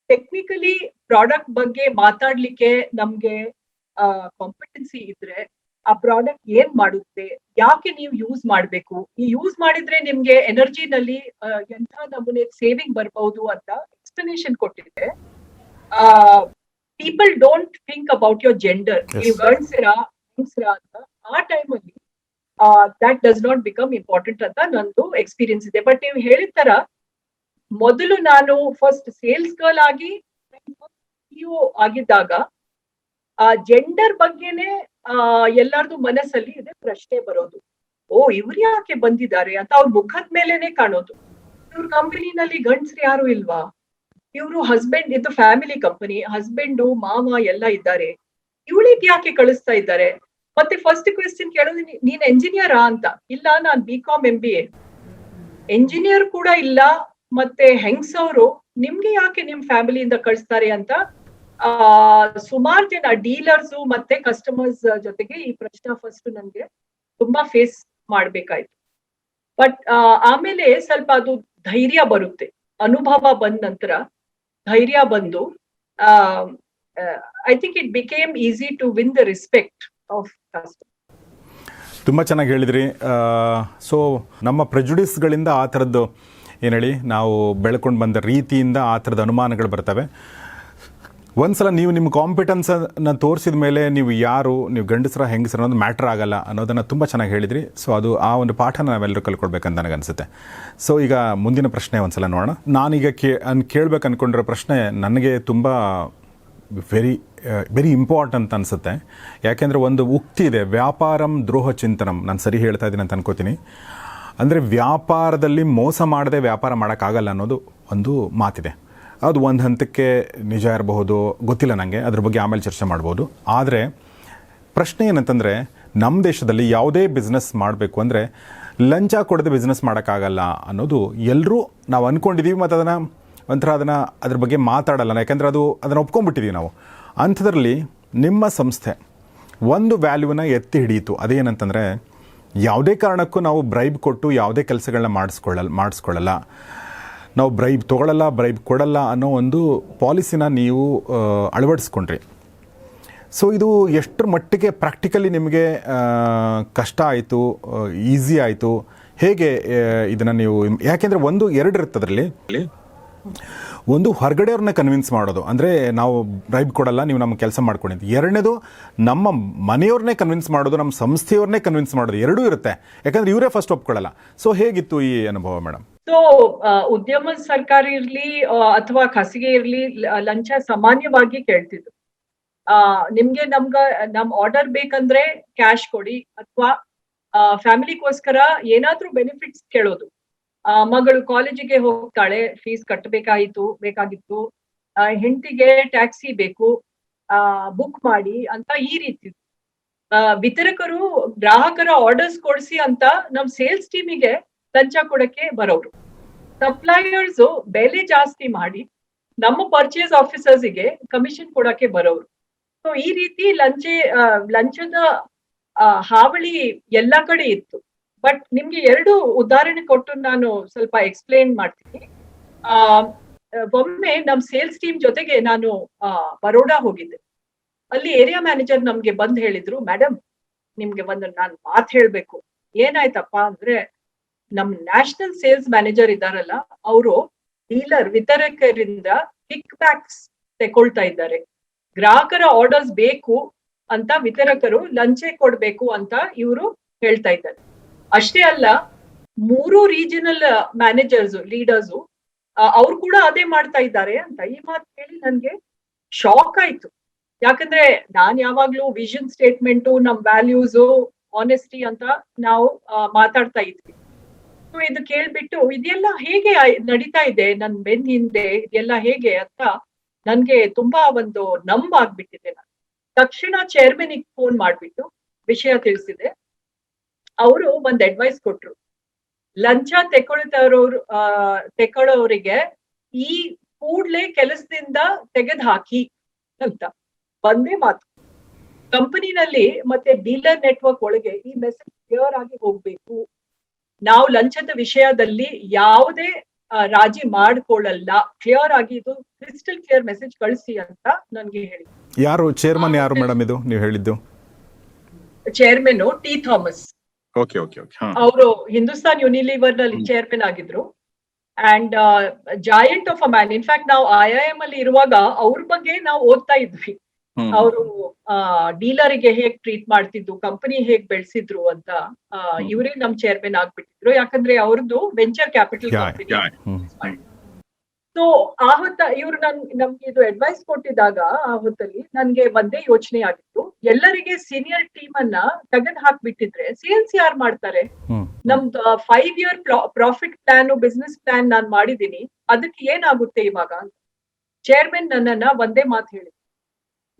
ಟೆಕ್ನಿಕಲಿ ಪ್ರಾಡಕ್ಟ್ ಬಗ್ಗೆ ಮಾತಾಡ್ಲಿಕ್ಕೆ ನಮ್ಗೆ ಕಾಂಪಿಟೆನ್ಸಿ ಇದ್ರೆ ಆ ಪ್ರಾಡಕ್ಟ್ ಏನ್ ಮಾಡುತ್ತೆ, ಯಾಕೆ ನೀವು ಯೂಸ್ ಮಾಡ್ಬೇಕು, ಈ ಯೂಸ್ ಮಾಡಿದ್ರೆ ನಿಮ್ಗೆ ಎನರ್ಜಿನಲ್ಲಿ ಎಂಥ ನಮೂನೆ ಸೇವಿಂಗ್ ಬರ್ಬಹುದು ಅಂತ ಎಕ್ಸ್ಪ್ಲನೇಷನ್ ಕೊಟ್ಟಿದ್ರೆ people don't think about your gender, ನೀವು ಗಂಡ್ಸರಾ ಹೆಂಗ್ಸರಾ ಅಂತ. ಆ ಟೈಮಲ್ಲಿ that does not become important ಅಂತ ನಂದು ಎಕ್ಸ್ಪೀರಿಯನ್ಸ್ ಇದೆ. ಬಟ್ ನೀವು ಹೇಳಿದ ತರ ಮೊದಲು ನಾನು ಫಸ್ಟ್ ಸೇಲ್ಸ್ ಗರ್ಲ್ ಆಗಿ CEO ಆಗಿದ್ದಾಗ ಆ ಜೆಂಡರ್ ಬಗ್ಗೆನೆ ಎಲ್ಲಾರ್ದು ಮನಸ್ಸಲ್ಲಿ ಇದೆ ಪ್ರಶ್ನೆ ಬರೋದು. ಓ ಇವ್ರು ಯಾಕೆ ಬಂದಿದ್ದಾರೆ ಅಂತ ಅವ್ರ ಮುಖದ ಮೇಲೆನೆ ಕಾಣೋದು. ಇವ್ರ ಕಂಪನಿನಲ್ಲಿ ಗಂಡ್ಸ್ರು ಯಾರು ಇಲ್ವಾ, ಇವ್ರು ಹಸ್ಬೆಂಡ್, ಇದು ಫ್ಯಾಮಿಲಿ ಕಂಪನಿ, ಹಸ್ಬೆಂಡು ಮಾವ ಎಲ್ಲ ಇದ್ದಾರೆ, ಇವಳಿಗೆ ಯಾಕೆ ಕಳಿಸ್ತಾ ಇದ್ದಾರೆ. ಮತ್ತೆ ಫಸ್ಟ್ ಕ್ವೆಶ್ಚನ್ ಕೇಳೋದು, ನೀನ್ ಎಂಜಿನಿಯರಾ ಅಂತ. ಇಲ್ಲ, ನಾನ್ BCom MBA. ಎಂಜಿನಿಯರ್ ಕೂಡ ಇಲ್ಲ, ಮತ್ತೆ ಹೆಂಗ್ಸವ್ರು ನಿಮ್ಗೆ ಯಾಕೆ ನಿಮ್ ಫ್ಯಾಮಿಲಿಯಿಂದ ಕಳಿಸ್ತಾರೆ ಅಂತ ಸುಮಾರು ಜನ ಡೀಲರ್ಸ್ ಮತ್ತೆ ಕಸ್ಟಮರ್ಸ್ ಜೊತೆಗೆ ಈ ಪ್ರಶ್ನೆ ಫಸ್ಟ್ ನನ್ಗೆ ತುಂಬಾ ಫೇಸ್ ಮಾಡ್ಬೇಕಾಯ್ತು. ಬಟ್ ಆಮೇಲೆ ಸ್ವಲ್ಪ ಅದು ಧೈರ್ಯ ಬರುತ್ತೆ, ಅನುಭವ ಬಂದ ನಂತರ ಧೈರ್ಯ ಬಂದು I think it became easy to win the respect of customer. ತುಂಬ ಚೆನ್ನಾಗಿ ಹೇಳಿದ್ರಿ. ಸೊ ನಮ್ಮ ಪ್ರೆಜುಡಿಸ್ಗಳಿಂದ ಆ ಥರದ್ದು ಏನು ಹೇಳಿ ನಾವು ಬೆಳ್ಕೊಂಡು ಬಂದ ರೀತಿಯಿಂದ ಆ ಥರದ ಅನುಮಾನಗಳು ಬರ್ತವೆ. ಒಂದ್ಸಲ ನೀವು ನಿಮ್ಮ ಕಾಂಪಿಟೆನ್ಸನ್ನು ತೋರಿಸಿದ ಮೇಲೆ ನೀವು ಯಾರು, ನೀವು ಗಂಡಸರ ಹೆಂಗಸರ ಅನ್ನೋದು ಮ್ಯಾಟ್ರ್ ಆಗಲ್ಲ ಅನ್ನೋದನ್ನು ತುಂಬ ಚೆನ್ನಾಗಿ ಹೇಳಿದ್ರಿ. ಸೊ ಅದು ಆ ಒಂದು ಪಾಠನ ನಾವೆಲ್ಲರೂ ಕಲ್ಕೊಳ್ಬೇಕಂತ ನನಗನ್ಸುತ್ತೆ. ಸೊ ಈಗ ಮುಂದಿನ ಪ್ರಶ್ನೆ ಒಂದ್ಸಲ ನೋಡೋಣ. ನಾನೀಗ ಕೇಳಬೇಕು ಅಂದ್ಕೊಂಡಿರೋ ಪ್ರಶ್ನೆ ನನಗೆ ತುಂಬ ವೆರಿ ಇಂಪಾರ್ಟೆಂಟ್ ಅನಿಸುತ್ತೆ. ಯಾಕೆಂದರೆ ಒಂದು ಉಕ್ತಿ ಇದೆ, ವ್ಯಾಪಾರಂ ದ್ರೋಹ ಚಿಂತನಂ. ನಾನು ಸರಿ ಹೇಳ್ತಾ ಇದ್ದೀನಿ ಅಂತ ಅನ್ಕೋತೀನಿ. ಅಂದರೆ ವ್ಯಾಪಾರದಲ್ಲಿ ಮೋಸ ಮಾಡದೆ ವ್ಯಾಪಾರ ಮಾಡೋಕ್ಕಾಗಲ್ಲ ಅನ್ನೋದು ಒಂದು ಮಾತಿದೆ. ಅದು ಒಂದು ಹಂತಕ್ಕೆ ನಿಜ ಇರಬಹುದು, ಗೊತ್ತಿಲ್ಲ ನನಗೆ, ಅದ್ರ ಬಗ್ಗೆ ಆಮೇಲೆ ಚರ್ಚೆ ಮಾಡ್ಬೋದು. ಆದರೆ ಪ್ರಶ್ನೆ ಏನಂತಂದರೆ, ನಮ್ಮ ದೇಶದಲ್ಲಿ ಯಾವುದೇ ಬಿಸ್ನೆಸ್ ಮಾಡಬೇಕು ಅಂದರೆ ಲಂಚ ಕೊಡದೆ ಬಿಸ್ನೆಸ್ ಮಾಡೋಕ್ಕಾಗಲ್ಲ ಅನ್ನೋದು ಎಲ್ಲರೂ ನಾವು ಅಂದ್ಕೊಂಡಿದ್ದೀವಿ. ಮತ್ತು ಅದ್ರ ಬಗ್ಗೆ ಮಾತಾಡಲ್ಲ, ಯಾಕೆಂದರೆ ಅದನ್ನು ಒಪ್ಕೊಂಡ್ಬಿಟ್ಟಿದ್ದೀವಿ ನಾವು. ಅಂಥದ್ರಲ್ಲಿ ನಿಮ್ಮ ಸಂಸ್ಥೆ ಒಂದು ವ್ಯಾಲ್ಯೂನ ಎತ್ತಿ ಹಿಡಿಯಿತು. ಅದೇನಂತಂದರೆ, ಯಾವುದೇ ಕಾರಣಕ್ಕೂ ನಾವು ಬ್ರೈಬ್ ಕೊಟ್ಟು ಯಾವುದೇ ಕೆಲಸಗಳನ್ನ ಮಾಡಿಸ್ಕೊಳ್ಳಲ್ಲ, ನಾವು ಬ್ರೈಬ್ ತೊಗೊಳ್ಳಲ್ಲ, ಬ್ರೈಬ್ ಕೊಡಲ್ಲ ಅನ್ನೋ ಒಂದು ಪಾಲಿಸಿನ ನೀವು ಅಳವಡಿಸ್ಕೊಂಡ್ರಿ. ಸೊ ಇದು ಎಷ್ಟರ ಮಟ್ಟಿಗೆ ಪ್ರಾಕ್ಟಿಕಲಿ ನಿಮಗೆ ಕಷ್ಟ ಆಯಿತು, ಈಸಿ ಆಯಿತು, ಹೇಗೆ ಇದನ್ನು ನೀವು, ಯಾಕೆಂದರೆ ಎರಡು ಇರುತ್ತೆ ಅದರಲ್ಲಿ. ಒಂದು ಹೊರಗಡೆಯವ್ರನ್ನ ಕನ್ವಿನ್ಸ್ ಮಾಡೋದು, ಅಂದರೆ ನಾವು ಬ್ರೈಬ್ ಕೊಡಲ್ಲ, ನೀವು ನಮ್ಮ ಕೆಲಸ ಮಾಡ್ಕೊಂಡಿದ್ದು. ಎರಡನೇದು ನಮ್ಮ ಮನೆಯವ್ರನ್ನೇ ಕನ್ವಿನ್ಸ್ ಮಾಡೋದು, ನಮ್ಮ ಸಂಸ್ಥೆಯವ್ರನ್ನೇ ಕನ್ವಿನ್ಸ್ ಮಾಡೋದು. ಎರಡೂ ಇರುತ್ತೆ, ಯಾಕಂದರೆ ಇವರೇ ಫಸ್ಟ್ ಒಪ್ಕೊಳ್ಳಲ್ಲ. ಸೊ ಹೇಗಿತ್ತು ಈ ಅನುಭವ ಮೇಡಮ್? ಸೊ ಉದ್ಯಮ ಸರ್ಕಾರ ಇರ್ಲಿ ಅಥವಾ ಖಾಸಗಿ ಇರ್ಲಿ, ಲಂಚ ಸಾಮಾನ್ಯವಾಗಿ ಕೇಳ್ತಿದ್ರು. ನಿಮ್ಗೆ ನಮ್ ಆರ್ಡರ್ ಬೇಕಂದ್ರೆ ಕ್ಯಾಶ್ ಕೊಡಿ, ಅಥವಾ ಫ್ಯಾಮಿಲಿಗೋಸ್ಕರ ಏನಾದ್ರೂ ಬೆನಿಫಿಟ್ಸ್ ಕೇಳೋದು. ಮಗಳು ಕಾಲೇಜಿಗೆ ಹೋಗ್ತಾಳೆ, ಫೀಸ್ ಬೇಕಾಗಿತ್ತು, ಹೆಂಡತಿಗೆ ಟ್ಯಾಕ್ಸಿ ಬೇಕು, ಬುಕ್ ಮಾಡಿ ಅಂತ ಈ ರೀತಿ. ವಿತರಕರು ಗ್ರಾಹಕರ ಆರ್ಡರ್ಸ್ ಕೊಡಿಸಿ ಅಂತ ನಮ್ ಸೇಲ್ಸ್ ಟೀಮಿಗೆ ಲಂಚ ಕೊಡಕ್ಕೆ ಬರೋರು. ಸಪ್ಲೈಯರ್ಸ್ ಬೆಲೆ ಜಾಸ್ತಿ ಮಾಡಿ ನಮ್ಮ ಪರ್ಚೇಸ್ ಆಫೀಸರ್ಸ್ಗೆ ಕಮಿಷನ್ ಕೊಡಕ್ಕೆ ಬರೋರು. ಸೊ ಈ ರೀತಿ ಲಂಚದ ಹಾವಳಿ ಎಲ್ಲಾ ಕಡೆ ಇತ್ತು. ಬಟ್ ನಿಮ್ಗೆ 2 ಉದಾಹರಣೆ ಕೊಟ್ಟು ನಾನು ಸ್ವಲ್ಪ ಎಕ್ಸ್ಪ್ಲೇನ್ ಮಾಡ್ತೀನಿ. ಒಮ್ಮೆ ನಮ್ ಸೇಲ್ಸ್ ಟೀಮ್ ಜೊತೆಗೆ ನಾನು ಬರೋಡಾ ಹೋಗಿದ್ದೆ. ಅಲ್ಲಿ ಏರಿಯಾ ಮ್ಯಾನೇಜರ್ ನಮ್ಗೆ ಬಂದ್ ಹೇಳಿದ್ರು, ಮೇಡಮ್ ನಿಮ್ಗೆ ನಾನು ಮಾತು ಹೇಳ್ಬೇಕು. ಏನಾಯ್ತಪ್ಪ ಅಂದ್ರೆ, ನಮ್ ನ್ಯಾಷನಲ್ ಸೇಲ್ಸ್ ಮ್ಯಾನೇಜರ್ ಇದಾರಲ್ಲ, ಅವರು ವಿತರಕರಿಂದ ಕಿಕ್ ಬ್ಯಾಕ್ಸ್ ತಗೊಳ್ತಾ ಇದ್ದಾರೆ. ಗ್ರಾಹಕರ ಆರ್ಡರ್ಸ್ ಬೇಕು ಅಂತ ವಿತರಕರು ಲಂಚ ಕೊಡ್ಬೇಕು ಅಂತ ಇವರು ಹೇಳ್ತಾ ಇದ್ದಾರೆ. ಅಷ್ಟೇ ಅಲ್ಲ, 3 ರೀಜನಲ್ ಮ್ಯಾನೇಜರ್ಸ್ ಲೀಡರ್ಸ್ ಅವ್ರು ಕೂಡ ಅದೇ ಮಾಡ್ತಾ ಇದ್ದಾರೆ ಅಂತ. ಈ ಮಾತು ಕೇಳಿ ನನ್ಗೆ ಶಾಕ್ ಆಯ್ತು. ಯಾಕಂದ್ರೆ ನಾನ್ ಯಾವಾಗ್ಲೂ ವಿಷನ್ ಸ್ಟೇಟ್ಮೆಂಟ್, ನಮ್ ವ್ಯಾಲ್ಯೂಸ್, ಆನೆಸ್ಟಿ ಅಂತ ನಾವು ಮಾತಾಡ್ತಾ ಇದ್ವಿ. ಸೊ ಇದು ಕೇಳ್ಬಿಟ್ಟು ಇದೆಲ್ಲ ಹೇಗೆ ನಡೀತಾ ಇದೆ ನನ್ ಬೆನ್ ಹಿಂದೆ, ಇದೆಲ್ಲ ಹೇಗೆ ಅಂತ ನನ್ಗೆ ತುಂಬಾ ಒಂದು ಆಗ್ಬಿಟ್ಟಿದೆ. ನಾನು ತಕ್ಷಣ ಚೇರ್ಮನ್ ಫೋನ್ ಮಾಡ್ಬಿಟ್ಟು ವಿಷಯ ತಿಳಿಸಿದೆ. ಅವರು ಒಂದ್ ಅಡ್ವೈಸ್ ಕೊಟ್ರು, ಲಂಚ ತೆಕೊಳ್ಳೋರಿಗೆ ಈ ಕೂಡ್ಲೆ ಕೆಲಸದಿಂದ ತೆಗೆದು ಹಾಕಿ ಅಂತ ಒಂದೇ ಮಾತು. ಕಂಪನಿನಲ್ಲಿ ಮತ್ತೆ ಡೀಲರ್ ನೆಟ್ವರ್ಕ್ ಒಳಗೆ ಈ ಮೆಸೇಜ್ ಕ್ಲಿಯರ್ ಆಗಿ ಹೋಗ್ಬೇಕು. ನಾವು ಲಂಚದ ವಿಷಯದಲ್ಲಿ ಯಾವುದೇ ರಾಜಿ ಮಾಡ್ಕೊಳ್ಳಲ್ಲ, ಕ್ಲಿಯರ್ ಆಗಿ ಇದು ಕ್ರಿಸ್ಟಲ್ ಕ್ಲಿಯರ್ ಮೆಸೇಜ್ ಕಳಿಸಿ ಅಂತ ನನ್ಗೆ ಹೇಳಿ. ಯಾರು ಚೇರ್ಮನ್ ಯಾರು ಮೇಡಮ್ ಇದು ನೀವು ಹೇಳಿದ್ದು? Chairman T Thomas. Okay okay okay. ಅವರು ಹಿಂದೂಸ್ತಾನ್ ಯುನಿಲಿವರ್ ನಲ್ಲಿ ಚೇರ್ಮನ್ ಆಗಿದ್ರು. And joint of a man. In fact ನಾವು IIM ಅಲ್ಲಿ ಇರುವಾಗ ಅವ್ರ ಬಗ್ಗೆ ನಾವು ಓದ್ತಾ ಇದ್ವಿ. ಅವರು ಡೀಲರಿಗೆ ಹೇಗ್ ಟ್ರೀಟ್ ಮಾಡ್ತಿದ್ರು, ಕಂಪನಿ ಹೇಗ್ ಬೆಳೆಸಿದ್ರು ಅಂತ. ಇವರೇ ನಮ್ ಚೇರ್ಮನ್ ಆಗ್ಬಿಟ್ಟಿದ್ರು, ಯಾಕಂದ್ರೆ ಅವ್ರದ್ದು ವೆಂಚರ್ ಕ್ಯಾಪಿಟಲ್ ಕಂಪನಿ. ಸೊ ಆ ಇವ್ರು ನಮ್ಗೆ ಇದು ಅಡ್ವೈಸ್ ಕೊಟ್ಟಿದಾಗ ಆ ಹೊತ್ತಲ್ಲಿ ನನ್ಗೆ ಒಂದೇ ಯೋಚನೆ ಆಗಿತ್ತು, ಎಲ್ಲರಿಗೆ ಸೀನಿಯರ್ ಟೀಮ್ ಅನ್ನ ತೆಗೆದು ಹಾಕ್ಬಿಟ್ಟಿದ್ರೆ ಸೇಲ್ಸ್ ಯಾರು ಮಾಡ್ತಾರೆ? ನಮ್ದು 5 year profit plan, business plan ನಾನ್ ಮಾಡಿದೀನಿ, ಅದಕ್ಕೆ ಏನಾಗುತ್ತೆ ಇವಾಗ ಅಂತ. ಚೇರ್ಮನ್ ನನ್ನನ್ನ ಒಂದೇ ಮಾತು ಹೇಳಿ,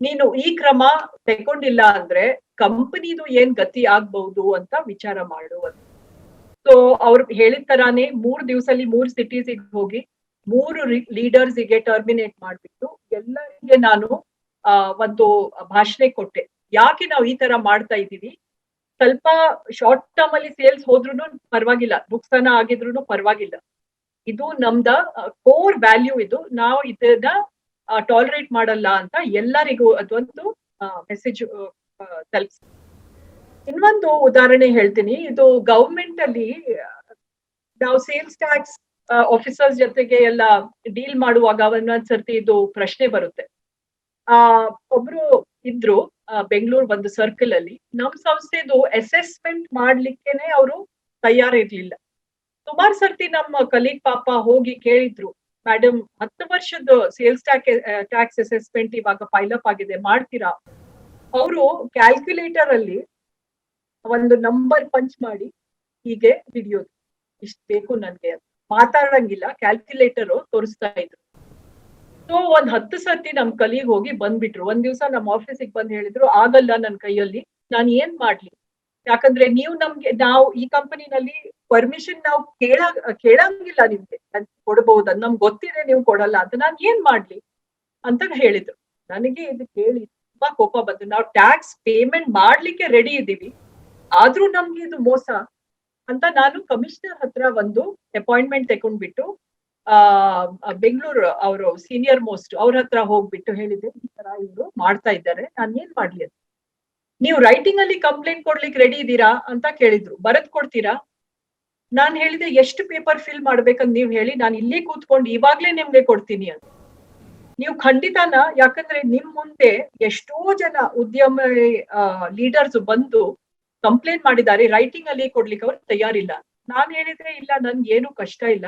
ನೀನು ಈ ಕ್ರಮ ತಗೊಂಡಿಲ್ಲ ಅಂದ್ರೆ ಕಂಪನಿದು ಏನ್ ಗತಿ ಆಗ್ಬಹುದು ಅಂತ ವಿಚಾರ ಮಾಡು ಅಂತ. ಸೊ ಅವ್ರು ಹೇಳಿದ ತರಾನೇ 3 ದಿವಸದಲ್ಲಿ 3 ಸಿಟೀಸಿಗೆ ಹೋಗಿ 3 ಲೀಡರ್ಸ್ಗೆ ಟರ್ಮಿನೇಟ್ ಮಾಡ್ಬಿಟ್ಟು ಎಲ್ಲರಿಗೆ ನಾನು ಒಂದು ಭಾಷಣ ಕೊಟ್ಟೆ. ಯಾಕೆ ನಾವು ಈ ತರ ಮಾಡ್ತಾ ಇದ್ದೀವಿ, ಸ್ವಲ್ಪ ಶಾರ್ಟ್ ಟರ್ಮ್ ಅಲ್ಲಿ ಸೇಲ್ಸ್ ಹೋದ್ರುನು ಪರವಾಗಿಲ್ಲ, ನುಕ್ಸಾನ ಆಗಿದ್ರು ಪರವಾಗಿಲ್ಲ, ಇದು ನಮ್ದ ಕೋರ್ ವ್ಯಾಲ್ಯೂ, ಇದು ನಾವು ಇದನ್ನ ಟಾಲರೇಟ್ ಮಾಡಲ್ಲ ಅಂತ ಎಲ್ಲರಿಗೂ ಅದೊಂದು ಮೆಸೇಜ್ ತಲುಪಿಸಿ. ಇನ್ನೊಂದು ಉದಾಹರಣೆ ಹೇಳ್ತೀನಿ. ಇದು ಗವರ್ಮೆಂಟ್ ಅಲ್ಲಿ ನಾವು ಸೇಲ್ಸ್ ಟ್ಯಾಕ್ಸ್ ಆಫೀಸರ್ಸ್ ಜೊತೆಗೆ ಎಲ್ಲ ಡೀಲ್ ಮಾಡುವಾಗ ಒಂದೊಂದ್ ಸರ್ತಿ ಇದು ಪ್ರಶ್ನೆ ಬರುತ್ತೆ. ಒಬ್ರು ಇದ್ರು ಬೆಂಗಳೂರು ಒಂದು ಸರ್ಕಲ್ ಅಲ್ಲಿ, ನಮ್ ಸಂಸ್ಥೆದು ಅಸೆಸ್ಮೆಂಟ್ ಮಾಡ್ಲಿಕ್ಕೇನೆ ಅವರು ತಯಾರಿರ್ಲಿಲ್ಲ. ಸುಮಾರು ಸರ್ತಿ ನಮ್ಮ ಕಲೀಗ್ ಪಾಪ ಹೋಗಿ ಕೇಳಿದ್ರು, ಮೇಡಮ್ 10 ವರ್ಷದ ಸೇಲ್ಸ್ ಟ್ಯಾಕ್ಸ್ ಅಸೆಸ್ಮೆಂಟ್ ಇವಾಗ ಫೈಲ್ ಆಗಿದೆ, ಮಾಡ್ತೀರಾ? ಅವರು ಕ್ಯಾಲ್ಕುಲೇಟರ್ ಅಲ್ಲಿ ಒಂದು ನಂಬರ್ ಪಂಚ್ ಮಾಡಿ ಹೀಗೆ ಹಿಡಿಯೋದು, ಇಷ್ಟ ಬೇಕು ನನ್ಗೆ ಅಂತ. ಮಾತಾಡಂಗಿಲ್ಲ, ಕ್ಯಾಲ್ಕುಲೇಟರ್ ತೋರಿಸ್ತಾ ಇದ್ರು. ಸೊ ಒಂದ್ 10 ಸರ್ತಿ ನಮ್ ಕಲೀಗ್ ಹೋಗಿ ಬಂದ್ಬಿಟ್ರು. ಒಂದ್ ದಿವ್ಸ ನಮ್ಮ ಆಫೀಸಿಗೆ ಬಂದ್ ಹೇಳಿದ್ರು, ಆಗಲ್ಲ ನನ್ ಕೈಯಲ್ಲಿ, ನಾನ್ ಏನ್ ಮಾಡ್ಲಿ? ಯಾಕಂದ್ರೆ ನಾವು ಈ ಕಂಪನಿನಲ್ಲಿ ಪರ್ಮಿಷನ್ ನಾವು ಕೇಳಂಗಿಲ್ಲ, ನಿಮ್ಗೆ ಕೊಡಬಹುದು, ನಮ್ಗೆ ಗೊತ್ತಿದೆ ನೀವು ಕೊಡಲ್ಲ ಅಂತ, ನಾನ್ ಏನ್ ಮಾಡ್ಲಿ ಅಂತ ಹೇಳಿದ್ರು. ನನಗೆ ಇದು ಕೇಳಿ ತುಂಬಾ ಕೋಪ ಬಂತು. ನಾವು ಟ್ಯಾಕ್ಸ್ ಪೇಮೆಂಟ್ ಮಾಡ್ಲಿಕ್ಕೆ ರೆಡಿ ಇದೀವಿ, ಆದ್ರೂ ನಮ್ಗೆ ಇದು ಮೋಸ ಅಂತ ನಾನು ಕಮಿಷನರ್ ಹತ್ರ ಒಂದು ಅಪಾಯಿಂಟ್ಮೆಂಟ್ ತಗೊಂಡ್ಬಿಟ್ಟು ಬೆಂಗಳೂರು ಅವರು ಸೀನಿಯರ್ ಮೋಸ್ಟ್ ಅವ್ರ ಹತ್ರ ಹೋಗ್ಬಿಟ್ಟು ಹೇಳಿದೆ, ಈ ತರ ಇವ್ರು ಮಾಡ್ತಾ ಇದ್ದಾರೆ, ನಾನ್ ಏನ್ ಮಾಡ್ಲಿ ಅಂತ. ನೀವು ರೈಟಿಂಗ್ ಅಲ್ಲಿ ಕಂಪ್ಲೇಂಟ್ ಕೊಡ್ಲಿಕ್ಕೆ ರೆಡಿ ಇದ್ದೀರಾ ಅಂತ ಕೇಳಿದ್ರು. ಬರದ್ ಕೊಡ್ತೀರಾ? ನಾನ್ ಹೇಳಿದೆ, ಎಷ್ಟು ಪೇಪರ್ ಫಿಲ್ ಮಾಡ್ಬೇಕಂತ ನೀವ್ ಹೇಳಿ, ನಾನು ಇಲ್ಲೇ ಕೂತ್ಕೊಂಡು ಇವಾಗ್ಲೇ ನಿಮ್ಗೆ ಕೊಡ್ತೀನಿ ಅಂತ. ನೀವು ಖಂಡಿತನ, ಯಾಕಂದ್ರೆ ನಿಮ್ ಮುಂದೆ ಎಷ್ಟೋ ಜನ ಉದ್ಯಮ ಲೀಡರ್ಸ್ ಬಂದು ಕಂಪ್ಲೇಂಟ್ ಮಾಡಿದ್ದಾರೆ, ರೈಟಿಂಗ್ ಅಲ್ಲಿ ಕೊಡ್ಲಿಕ್ಕೆ ಅವ್ರು ತಯಾರಿಲ್ಲ. ನಾನ್ ಹೇಳಿದ್ರೆ, ಇಲ್ಲ ನನ್ಗೆ ಏನು ಕಷ್ಟ ಇಲ್ಲ,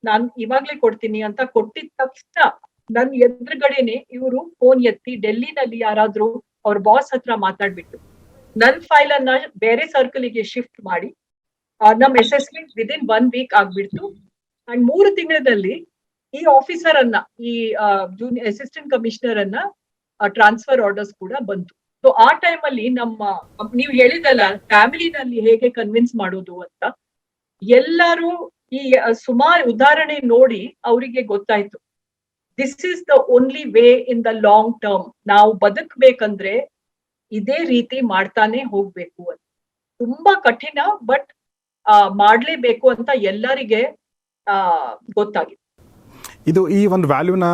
ನಾನ್ ಇವಾಗ್ಲೇ ಕೊಡ್ತೀನಿ ಅಂತ. ಕೊಟ್ಟಿದ ತಕ್ಷಣ ನನ್ ಎದುರುಗಡೆನೆ ಇವರು ಫೋನ್ ಎತ್ತಿ ಡೆಲ್ಲಿನಲ್ಲಿ ಯಾರಾದ್ರೂ ಅವ್ರ ಬಾಸ್ ಹತ್ರ ಮಾತಾಡ್ಬಿಟ್ಟು ನನ್ ಫೈಲ್ ಅನ್ನ ಬೇರೆ ಸರ್ಕಲ್ಗೆ ಶಿಫ್ಟ್ ಮಾಡಿ ನಮ್ ಅಸೆಸ್ಮೆಂಟ್ ವಿದಿನ್ 1 ವೀಕ್ ಆಗ್ಬಿಡ್ತು. ಅಂಡ್ 3 ತಿಂಗಳಲ್ಲಿ ಈ ಆಫೀಸರ್ ಅನ್ನ, ಈ ಜೂನಿಯರ್ ಅಸಿಸ್ಟೆಂಟ್ ಕಮಿಷನರ್ ಅನ್ನ ಟ್ರಾನ್ಸ್ಫರ್ ಆರ್ಡರ್ಸ್ ಕೂಡ ಬಂತು. ಸೊ ಆ ಟೈಮ್ ಅಲ್ಲಿ ನೀವು ಹೇಳಿದಲ್ಲ ಫ್ಯಾಮಿಲಿನಲ್ಲಿ ಹೇಗೆ ಕನ್ವಿನ್ಸ್ ಮಾಡೋದು ಅಂತ, ಎಲ್ಲರೂ ಈ ಸುಮಾರು ಉದಾಹರಣೆ ನೋಡಿ ಅವರಿಗೆ ಗೊತ್ತಾಯ್ತು, this is the only way in the long term. ನಾವು ಬದುಕಬೇಕಂದ್ರೆ ಇದೇ ರೀತಿ ಮಾಡ್ತಾನೆ ಹೋಗ್ಬೇಕು ಅಂತ. ತುಂಬಾ ಕಠಿಣ, ಬಟ್ ಮಾಡ್ಲೇಬೇಕು ಅಂತ ಎಲ್ಲರಿಗೆ ಗೊತ್ತಾಗಿದೆ. ಇದು ಈ ಒಂದು ವ್ಯಾಲ್ಯೂನ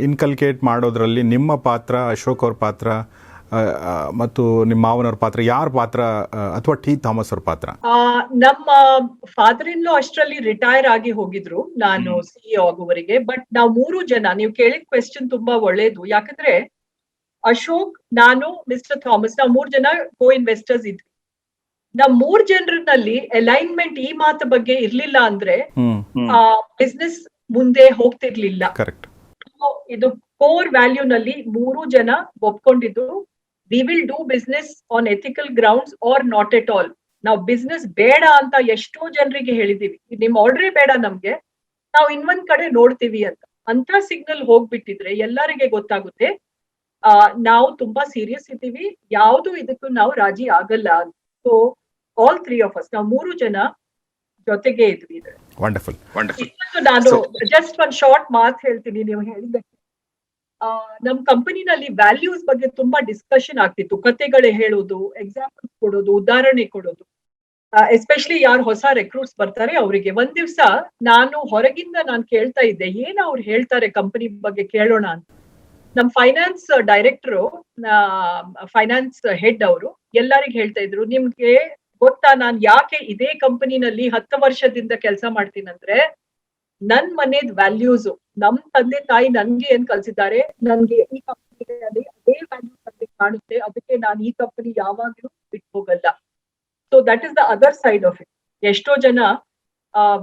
ಇನ್ಕಲ್ಕೇಟ್ ಮಾಡೋದ್ರಲ್ಲಿ ನಿಮ್ಮ ಪಾತ್ರ, ಅಶೋಕ್ ಅವ್ರ ಪಾತ್ರ ಮತ್ತು ನಿಮ್ಮ ಮಾವನವ್ರ ಪಾತ್ರ, ಯಾರ ಪಾತ್ರ, ಅಥವಾ ಟಿ ಥಾಮಸ್ ಅವ್ರ ಪಾತ್ರ? ನಮ್ಮ ಫಾದರ್ ಇನ್ ಲಾ ಅಷ್ಟರಲ್ಲಿ ರಿಟೈರ್ ಆಗಿ ಹೋಗಿದ್ರು, ನಾನು ಸಿಇಒ ಆಗುವವರೆಗೆ. ಬಟ್ ನಾವು 3 ಜನ, ನೀವು ಕೇಳಿದ ಕ್ವೆಶ್ಚನ್ ತುಂಬಾ ಒಳ್ಳೇದು. ಯಾಕಂದ್ರೆ ಅಶೋಕ್, ನಾನು, ಮಿಸ್ಟರ್ ಥಾಮಸ್, ನಾವು 3 ಜನ ಕೋ ಇನ್ವೆಸ್ಟರ್ಸ್ ಇದ್ವಿ. ನಮ್ 3 ಜನರಲ್ಲಿ ಅಲೈನ್ಮೆಂಟ್ ಈ ಮಾತು ಬಗ್ಗೆ ಇರ್ಲಿಲ್ಲ ಅಂದ್ರೆ ಬಿಸ್ನೆಸ್ ಮುಂದೆ ಹೋಗ್ತಿರ್ಲಿಲ್ಲ. ಕರೆಕ್ಟ್. ಇದು ಕೋರ್ ವ್ಯಾಲ್ಯೂ ನಲ್ಲಿ 3 ಜನ ಒಪ್ಕೊಂಡಿದ್ದು, we will do business on ethical grounds or not at all. ನಾವು ಬಿಸ್ನೆಸ್ ಬೇಡ ಅಂತ ಎಷ್ಟೋ ಜನರಿಗೆ ಹೇಳಿದೀವಿ, ನಿಮ್ ಆರ್ಡರೇ ಬೇಡ ನಮ್ಗೆ, ನಾವು ಇನ್ನೊಂದ್ ಕಡೆ ನೋಡ್ತೀವಿ ಅಂತ ಸಿಗ್ನಲ್ ಹೋಗ್ಬಿಟ್ಟಿದ್ರೆ ಎಲ್ಲರಿಗೆ ಗೊತ್ತಾಗುತ್ತೆ ನಾವು ತುಂಬಾ ಸೀರಿಯಸ್ ಇದ್ದೀವಿ, ಯಾವ್ದು ಇದಕ್ಕೂ ನಾವು ರಾಜಿ ಆಗಲ್ಲ ಅಂತ. ಸೊ ಆಲ್ 3 of us, ನಾವು 3 ಜನ ಜೊತೆಗೆ ಇದ್ವಿ. ವಂಡರ್ಫುಲ್. ನಾನು ಜಸ್ಟ್ ಒಂದ್ ಶಾರ್ಟ್ ಮಾತು ಹೇಳ್ತೀನಿ. ನೀವು ಹೇಳಿದ್ದಕ್ಕೆ ನಮ್ ಕಂಪನಿನಲ್ಲಿ ವ್ಯಾಲ್ಯೂಸ್ ಬಗ್ಗೆ ತುಂಬಾ ಡಿಸ್ಕಷನ್ ಆಗ್ತಿತ್ತು. ಕತೆಗಳೇ ಹೇಳೋದು, ಎಕ್ಸಾಂಪಲ್ಸ್ ಕೊಡೋದು, ಉದಾಹರಣೆ ಕೊಡೋದು. ಎಸ್ಪೆಷಲಿ ಯಾರು ಹೊಸ ರೆಕ್ರೂಟ್ಸ್ ಬರ್ತಾರೆ ಅವರಿಗೆ. ಒಂದ್ ದಿವ್ಸ ನಾನು ಹೊರಗಿಂದ ಕೇಳ್ತಾ ಇದ್ದೆ, ಏನ್ ಅವ್ರು ಹೇಳ್ತಾರೆ ಕಂಪನಿ ಬಗ್ಗೆ ಕೇಳೋಣ ಅಂತ. ನಮ್ ಫೈನಾನ್ಸ್ ಡೈರೆಕ್ಟರು, ಫೈನಾನ್ಸ್ ಹೆಡ್ ಅವರು ಎಲ್ಲರಿಗೂ ಹೇಳ್ತಾ ಇದ್ರು, ನಿಮ್ಗೆ ಗೊತ್ತಾ ನಾನ್ ಯಾಕೆ ಇದೇ ಕಂಪನಿನಲ್ಲಿ 10 ವರ್ಷದಿಂದ ಕೆಲಸ ಮಾಡ್ತೀನಂದ್ರೆ, ನನ್ ಮನೆದ್ ವ್ಯಾಲ್ಯೂಸ್, ನಮ್ ತಂದೆ ತಾಯಿ ನನ್ಗೆ ಏನ್ ಕಲ್ಸಿದ್ದಾರೆ, ನನ್ಗೆ ಈ ಕಂಪನಿಯಲ್ಲಿ ಅದೇ ವ್ಯಾಲ್ಯೂಸ್ ನನ್ಗೆ ಕಾಣುತ್ತೆ, ಅದಕ್ಕೆ ನಾನು ಈ ಕಂಪನಿ ಯಾವಾಗ್ಲೂ ಬಿಟ್ಟು ಹೋಗಲ್ಲ. So that is the other side of it. ಎಷ್ಟೋ ಜನ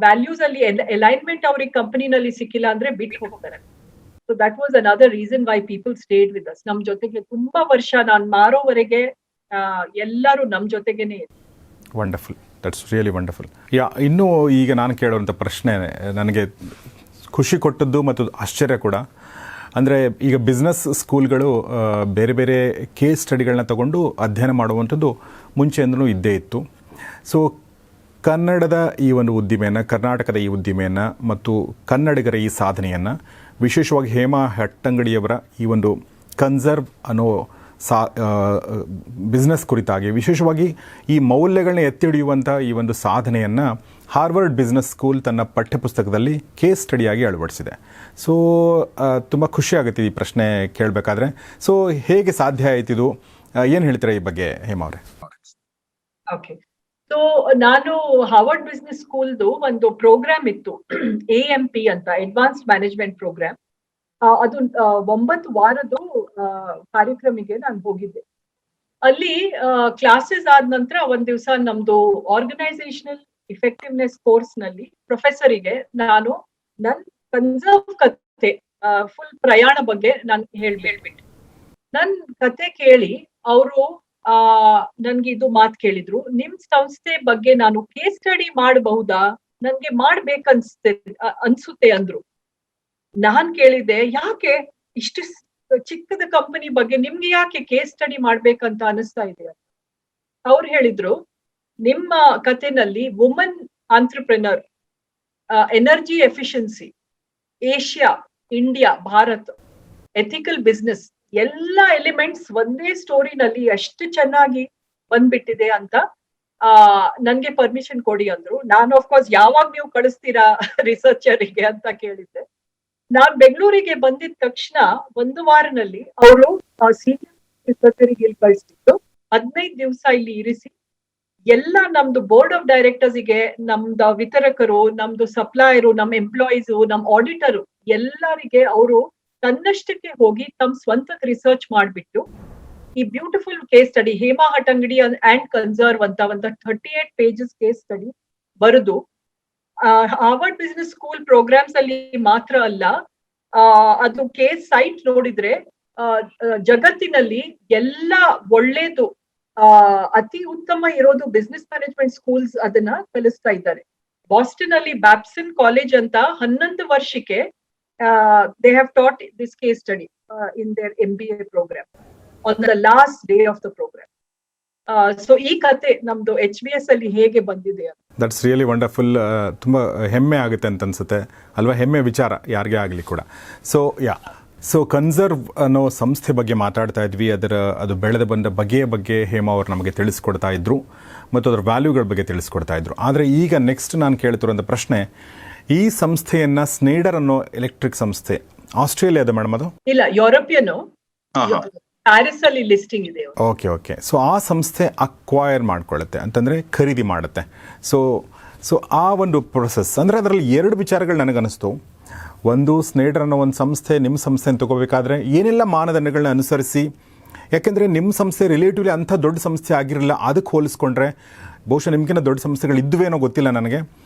ವ್ಯಾಲ್ಯೂಸ್ ಅಲ್ಲಿ ಅಲೈನ್ಮೆಂಟ್ ಅವ್ರಿಗೆ ಕಂಪನಿನಲ್ಲಿ ಸಿಕ್ಕಿಲ್ಲ ಅಂದ್ರೆ ಬಿಟ್ಟು ಹೋಗ್ತಾರೆ. So that was another reason why people stayed with us. ನಮ್ ಜೊತೆಗೆ ತುಂಬಾ ವರ್ಷ, ನಾನ್ ಮಾರೋವರೆಗೆ ಎಲ್ಲರೂ ನಮ್ ಜೊತೆಗೇನೆ. Wonderful, that's really wonderful. ಇನ್ನೂ ಈಗ ನಾನು ಕೇಳೋವಂಥ ಪ್ರಶ್ನೆ ನನಗೆ ಖುಷಿ ಕೊಟ್ಟದ್ದು ಮತ್ತು ಆಶ್ಚರ್ಯ ಕೂಡ. ಅಂದರೆ ಈಗ ಬಿಸ್ನೆಸ್ ಸ್ಕೂಲ್ಗಳು ಬೇರೆ ಬೇರೆ ಕೇಸ್ ಸ್ಟಡಿಗಳನ್ನ ತಗೊಂಡು ಅಧ್ಯಯನ ಮಾಡುವಂಥದ್ದು ಮುಂಚೆಯಿಂದಲೂ ಇದ್ದೇ ಇತ್ತು. ಸೊ ಕನ್ನಡದ ಈ ಒಂದು ಉದ್ದಿಮೆಯನ್ನು, ಕರ್ನಾಟಕದ ಈ ಉದ್ದಿಮೆಯನ್ನು ಮತ್ತು ಕನ್ನಡಿಗರ ಈ ಸಾಧನೆಯನ್ನು, ವಿಶೇಷವಾಗಿ ಹೇಮಾ ಹಟ್ಟಂಗಡಿಯವರ ಈ ಒಂದು ಕನ್ಸರ್ವ್ ಅನ್ನೋ ಬಿಸ್ನೆಸ್ ಕುರಿತಾಗಿ, ವಿಶೇಷವಾಗಿ ಈ ಮೌಲ್ಯಗಳನ್ನ ಎತ್ತಿ ಹಿಡಿಯುವಂಥ ಈ ಒಂದು ಸಾಧನೆಯನ್ನು ಹಾರ್ವರ್ಡ್ ಬಿಸ್ನೆಸ್ ಸ್ಕೂಲ್ ತನ್ನ ಪಠ್ಯಪುಸ್ತಕದಲ್ಲಿ ಕೇಸ್ ಸ್ಟಡಿಯಾಗಿ ಅಳವಡಿಸಿದೆ. ಸೊ ತುಂಬ ಖುಷಿಯಾಗುತ್ತೆ ಈ ಪ್ರಶ್ನೆ ಕೇಳಬೇಕಾದ್ರೆ. ಸೊ ಹೇಗೆ ಸಾಧ್ಯ ಆಯ್ತಿದು, ಏನು ಹೇಳ್ತೀರಾ ಈ ಬಗ್ಗೆ ಹೇಮಾ ಅವರೇ? ಓಕೆ, ಸೊ ನಾನು ಹಾರ್ವರ್ಡ್ ಬಿಸ್ನೆಸ್ ಸ್ಕೂಲ್ದು ಒಂದು ಪ್ರೋಗ್ರಾಮ್ ಇತ್ತು, AMP ಅಂತ, ಅಡ್ವಾನ್ಸ್ಡ್ ಮ್ಯಾನೇಜ್ಮೆಂಟ್ ಪ್ರೋಗ್ರಾಮ್. ಅದು 9 ವಾರದ್ದು ಕಾರ್ಯಕ್ರಮಿಗೆ ನಾನು ಹೋಗಿದ್ದೆ. ಅಲ್ಲಿ ಕ್ಲಾಸಸ್ ಆದ ನಂತರ ಒಂದ್ ದಿವಸ ನಮ್ದು ಆರ್ಗನೈಸೇಷನಲ್ ಇಫೆಕ್ಟಿವ್ನೆಸ್ ಕೋರ್ಸ್ ನಲ್ಲಿ ಪ್ರೊಫೆಸರಿಗೆ ನಾನು ನನ್ ಕನ್ಸರ್ವ್ ಕತೆ, ಫುಲ್ ಪ್ರಯಾಣ ಬಗ್ಗೆ ನಾನು ಹೇಳ್ಬಿಟ್ಟೆ. ನನ್ ಕತೆ ಕೇಳಿ ಅವರು ನನ್ಗೆ ಇದು ಮಾತು ಕೇಳಿದ್ರು, ನಿಮ್ ಸಂಸ್ಥೆ ಬಗ್ಗೆ ನಾನು ಕೇಸ್ ಸ್ಟಡಿ ಮಾಡಬಹುದಾ, ನನ್ಗೆ ಅನ್ಸುತ್ತೆ ಅಂದ್ರು. ನಾನ್ ಕೇಳಿದೆ, ಯಾಕೆ ಇಷ್ಟು ಚಿಕ್ಕದ ಕಂಪನಿ ಬಗ್ಗೆ ನಿಮ್ಗೆ ಯಾಕೆ ಕೇಸ್ ಸ್ಟಡಿ ಮಾಡ್ಬೇಕಂತ ಅನಿಸ್ತಾ ಇದೆ? ಅವ್ರು ಹೇಳಿದ್ರು, ನಿಮ್ಮ ಕಥೆನಲ್ಲಿ woman entrepreneur, energy efficiency, Asia, India, Bharat, ethical business, ಎಲ್ಲ ಎಲಿಮೆಂಟ್ಸ್ ಒಂದೇ ಸ್ಟೋರಿನಲ್ಲಿ ಎಷ್ಟು ಚೆನ್ನಾಗಿ ಬಂದ್ಬಿಟ್ಟಿದೆ ಅಂತ ನನ್ಗೆ ಪರ್ಮಿಷನ್ ಕೊಡಿ ಅಂದ್ರು. ನಾನು ಆಫ್ಕೋರ್ಸ್ ಯಾವಾಗ ನೀವು ಕಳಿಸ್ತೀರಾ ರಿಸರ್ಚರಿಗೆ ಅಂತ ಕೇಳಿದ್ದೆ. ನಾನ್ ಬೆಂಗಳೂರಿಗೆ ಬಂದಿದ ತಕ್ಷಣ 1 ವಾರನಲ್ಲಿ ಅವರು ಸೀನಿಯರ್ ರಿಸರ್ಚರಿಗೆ ಇಲ್ಲಿ ಕಳಿಸ್ತಿದ್ದು, 15 ದಿವಸ ಇಲ್ಲಿ ಇರಿಸಿ ಎಲ್ಲ ನಮ್ದು ಬೋರ್ಡ್ ಆಫ್ ಡೈರೆಕ್ಟರ್ಸ್ ಗೆ, ನಮ್ದು ವಿತರಕರು, ನಮ್ದು ಸಪ್ಲೈಯರು, ನಮ್ ಎಂಪ್ಲಾಯೀಸು, ನಮ್ ಆಡಿಟರು ಎಲ್ಲರಿಗೆ ಅವರು ತನ್ನಷ್ಟಕ್ಕೆ ಹೋಗಿ ತಮ್ಮ ಸ್ವಂತಕ್ಕೆ ರಿಸರ್ಚ್ ಮಾಡ್ಬಿಟ್ಟು ಈ beautiful case study, Hema Hattangadi and conserve ಅಂತ ಒಂದು 38 ಪೇಜಸ್ ಕೇಸ್ ಸ್ಟಡಿ ಬರೆದು ಹಾರ್ವರ್ಡ್ ಬಿಸ್ನೆಸ್ ಸ್ಕೂಲ್ ಪ್ರೋಗ್ರಾಮ್ಸ್ ಅಲ್ಲಿ ಮಾತ್ರ ಅಲ್ಲ, ಅದು ಕೇಸ್ ಸೈಟ್ ನೋಡಿದ್ರೆ ಜಗತ್ತಿನಲ್ಲಿ ಎಲ್ಲ ಒಳ್ಳೇದು ಅತಿ ಉತ್ತಮ ಇರೋದು ಬಿಸ್ನೆಸ್ ಮ್ಯಾನೇಜ್ಮೆಂಟ್ ಸ್ಕೂಲ್ಸ್ ಅದನ್ನ ಕಲಿಸ್ತಾ ಇದ್ದಾರೆ. ಬಾಸ್ಟನ್ ಅಲ್ಲಿ ಬ್ಯಾಪ್ಸನ್ ಕಾಲೇಜ್ ಅಂತ 11 ವರ್ಷಕ್ಕೆ they have taught this case study in their MBA programme on the last day of the programme. So ಈ ಕತೆ ನಮ್ದು HBS ಅಲ್ಲಿ ಹೇಗೆ ಬಂದಿದೆ ಅಂತ. That's really wonderful. ತುಂಬ ಹೆಮ್ಮೆ ಆಗುತ್ತೆ ಅಂತ ಅನ್ಸುತ್ತೆ ಅಲ್ವಾ, ಹೆಮ್ಮೆ ವಿಚಾರ ಯಾರಿಗೇ ಆಗಲಿ ಕೂಡ. ಸೊ ಕನ್ಸರ್ವ್ ಅನ್ನೋ ಸಂಸ್ಥೆ ಬಗ್ಗೆ ಮಾತಾಡ್ತಾ ಇದ್ವಿ, ಅದು ಬೆಳೆದು ಬಂದ ಬಗೆಯ ಬಗ್ಗೆ ಹೇಮಾ ಅವರು ನಮಗೆ ತಿಳಿಸ್ಕೊಡ್ತಾ ಇದ್ರು ಮತ್ತು ಅದರ ವ್ಯಾಲ್ಯೂಗಳ ಬಗ್ಗೆ ತಿಳಿಸ್ಕೊಡ್ತಾ ಇದ್ರು. ಆದರೆ ಈಗ ನೆಕ್ಸ್ಟ್ ನಾನು ಕೇಳ್ತಿರೋಂಥ ಪ್ರಶ್ನೆ, ಈ ಸಂಸ್ಥೆಯನ್ನು ಸ್ನೇಡರ್ ಅನ್ನೋ ಎಲೆಕ್ಟ್ರಿಕ್ ಸಂಸ್ಥೆ ಆಸ್ಟ್ರೇಲಿಯಾದ ಮೇಡಮ್ ಅದು? ಇಲ್ಲ, ಯುರೋಪಿಯನ್, ಪ್ಯಾರಿಸ್ ಅಲ್ಲಿ ಲಿಸ್ಟಿಂಗ್ ಇದೆ. ಓಕೆ. ಸೊ ಆ ಸಂಸ್ಥೆ ಅಕ್ವೈರ್ ಮಾಡ್ಕೊಳ್ಳುತ್ತೆ ಅಂತಂದರೆ ಖರೀದಿ ಮಾಡುತ್ತೆ. ಸೊ ಆ ಒಂದು ಪ್ರೊಸೆಸ್ ಅಂದರೆ ಅದರಲ್ಲಿ 2 ವಿಚಾರಗಳು ನನಗನ್ನಿಸ್ತು. ಒಂದು, ಸ್ನೇಡರ್ ಅನ್ನೋ ಒಂದು ಸಂಸ್ಥೆ ನಿಮ್ಮ ಸಂಸ್ಥೆನ ತಗೋಬೇಕಾದ್ರೆ ಏನೆಲ್ಲ ಮಾನದಂಡಗಳನ್ನ ಅನುಸರಿಸಿ, ಯಾಕೆಂದರೆ ನಿಮ್ಮ ಸಂಸ್ಥೆ ರಿಲೇಟಿವ್ಲಿ ಅಂಥ ದೊಡ್ಡ ಸಂಸ್ಥೆ ಆಗಿರಲಿಲ್ಲ, ಅದಕ್ಕೆ ಹೋಲಿಸ್ಕೊಂಡ್ರೆ ಬಹುಶಃ ನಿಮ್ಗಿಂತ ದೊಡ್ಡ ಸಂಸ್ಥೆಗಳು ಇದ್ದುವೇನೋ ಗೊತ್ತಿಲ್ಲ ನನಗೆ,